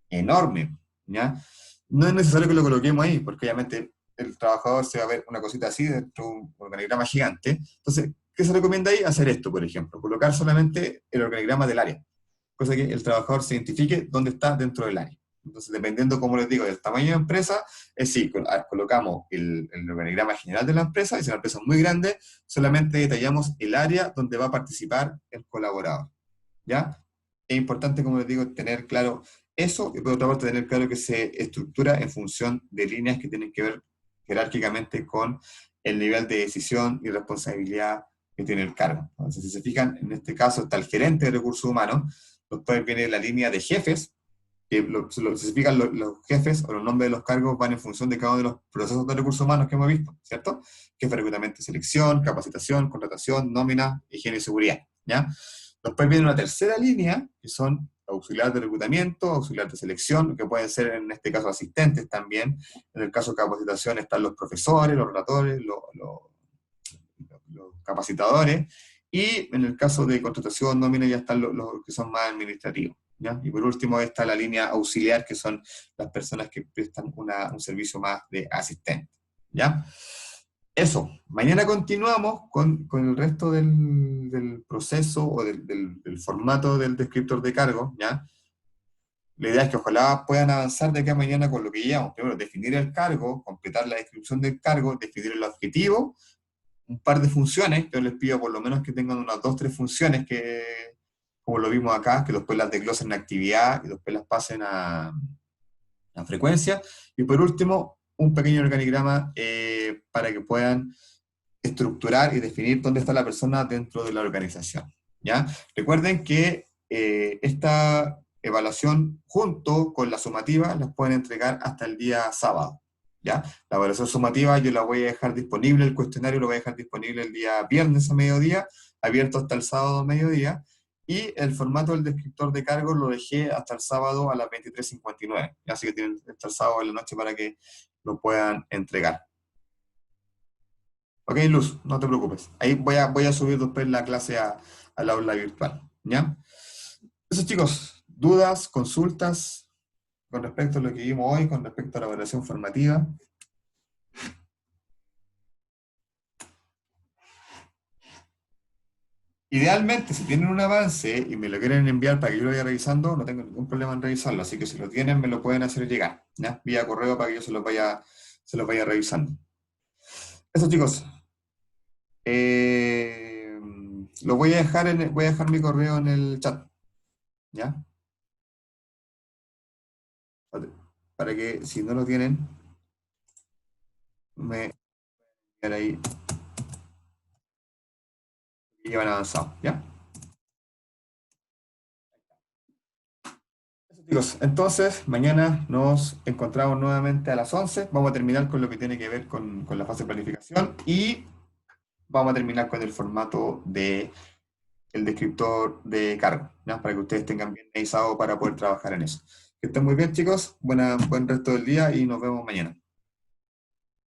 enorme, ¿ya? No es necesario que lo coloquemos ahí, porque obviamente el trabajador se va a ver una cosita así dentro de un organigrama gigante. Entonces, ¿qué se recomienda ahí? Hacer esto, por ejemplo, colocar solamente el organigrama del área, cosa que el trabajador se identifique dónde está dentro del área. Entonces, dependiendo, como les digo, del tamaño de la empresa, es sí, colocamos el organigrama general de la empresa, y si la empresa es muy grande, solamente detallamos el área donde va a participar el colaborador, ¿ya? Es importante, como les digo, tener claro eso, y por otra parte tener claro que se estructura en función de líneas que tienen que ver jerárquicamente con el nivel de decisión y responsabilidad que tiene el cargo. Entonces, si se fijan, en este caso está el gerente de recursos humanos, después viene la línea de jefes, que si se fijan, los jefes o los nombres de los cargos van en función de cada uno de los procesos de recursos humanos que hemos visto, ¿cierto? Jefe de reclutamiento y selección, capacitación, contratación, nómina, higiene y seguridad, ¿ya? Después viene una tercera línea, que son auxiliares de reclutamiento, auxiliares de selección, que pueden ser en este caso asistentes también. En el caso de capacitación están los profesores, los relatores, los capacitadores, y en el caso de contratación, nómina, ya están los que son más administrativos, ¿ya? Y por último está la línea auxiliar, que son las personas que prestan un servicio más de asistente, ¿ya? Eso, mañana continuamos con el resto del proceso o del formato del descriptor de cargo, ¿ya? la idea es que ojalá puedan avanzar de aquí a mañana con lo que llevamos. Primero, definir el cargo, completar la descripción del cargo, definir el objetivo, un par de funciones. Yo les pido por lo menos que tengan unas 2 o 3 funciones que, como lo vimos acá, que después las desglosen en actividad y después las pasen a frecuencia. Y por último, un pequeño organigrama para que puedan estructurar y definir dónde está la persona dentro de la organización, ¿ya? Recuerden que esta evaluación junto con la sumativa las pueden entregar hasta el día sábado, ¿ya? La evaluación sumativa yo la voy a dejar disponible, el cuestionario lo voy a dejar disponible el día viernes a mediodía, abierto hasta el sábado a mediodía, y el formato del descriptor de cargos lo dejé hasta el sábado a las 23:59, así que tienen hasta el sábado en la noche para que lo puedan entregar. Ok, Luz, no te preocupes. Ahí voy a subir después la clase al aula virtual, ¿ya? Eso, chicos, dudas, consultas con respecto a lo que vimos hoy, con respecto a la evaluación formativa. Idealmente, si tienen un avance y me lo quieren enviar para que yo lo vaya revisando, no tengo ningún problema en revisarlo, así que si lo tienen, me lo pueden hacer llegar, ¿ya? Vía correo para que yo se los vaya revisando. Eso, chicos. Lo voy a dejar mi correo en el chat, ¿ya? Para que si no lo tienen, me envían ahí y llevan avanzado, ¿ya? Eso, chicos, entonces mañana nos encontramos nuevamente a las 11. Vamos a terminar con lo que tiene que ver con la fase de planificación y vamos a terminar con el formato de el descriptor de cargo, ¿ya? Para que ustedes tengan bien organizado para poder trabajar en eso. Que estén muy bien, chicos. Buen resto del día y nos vemos mañana.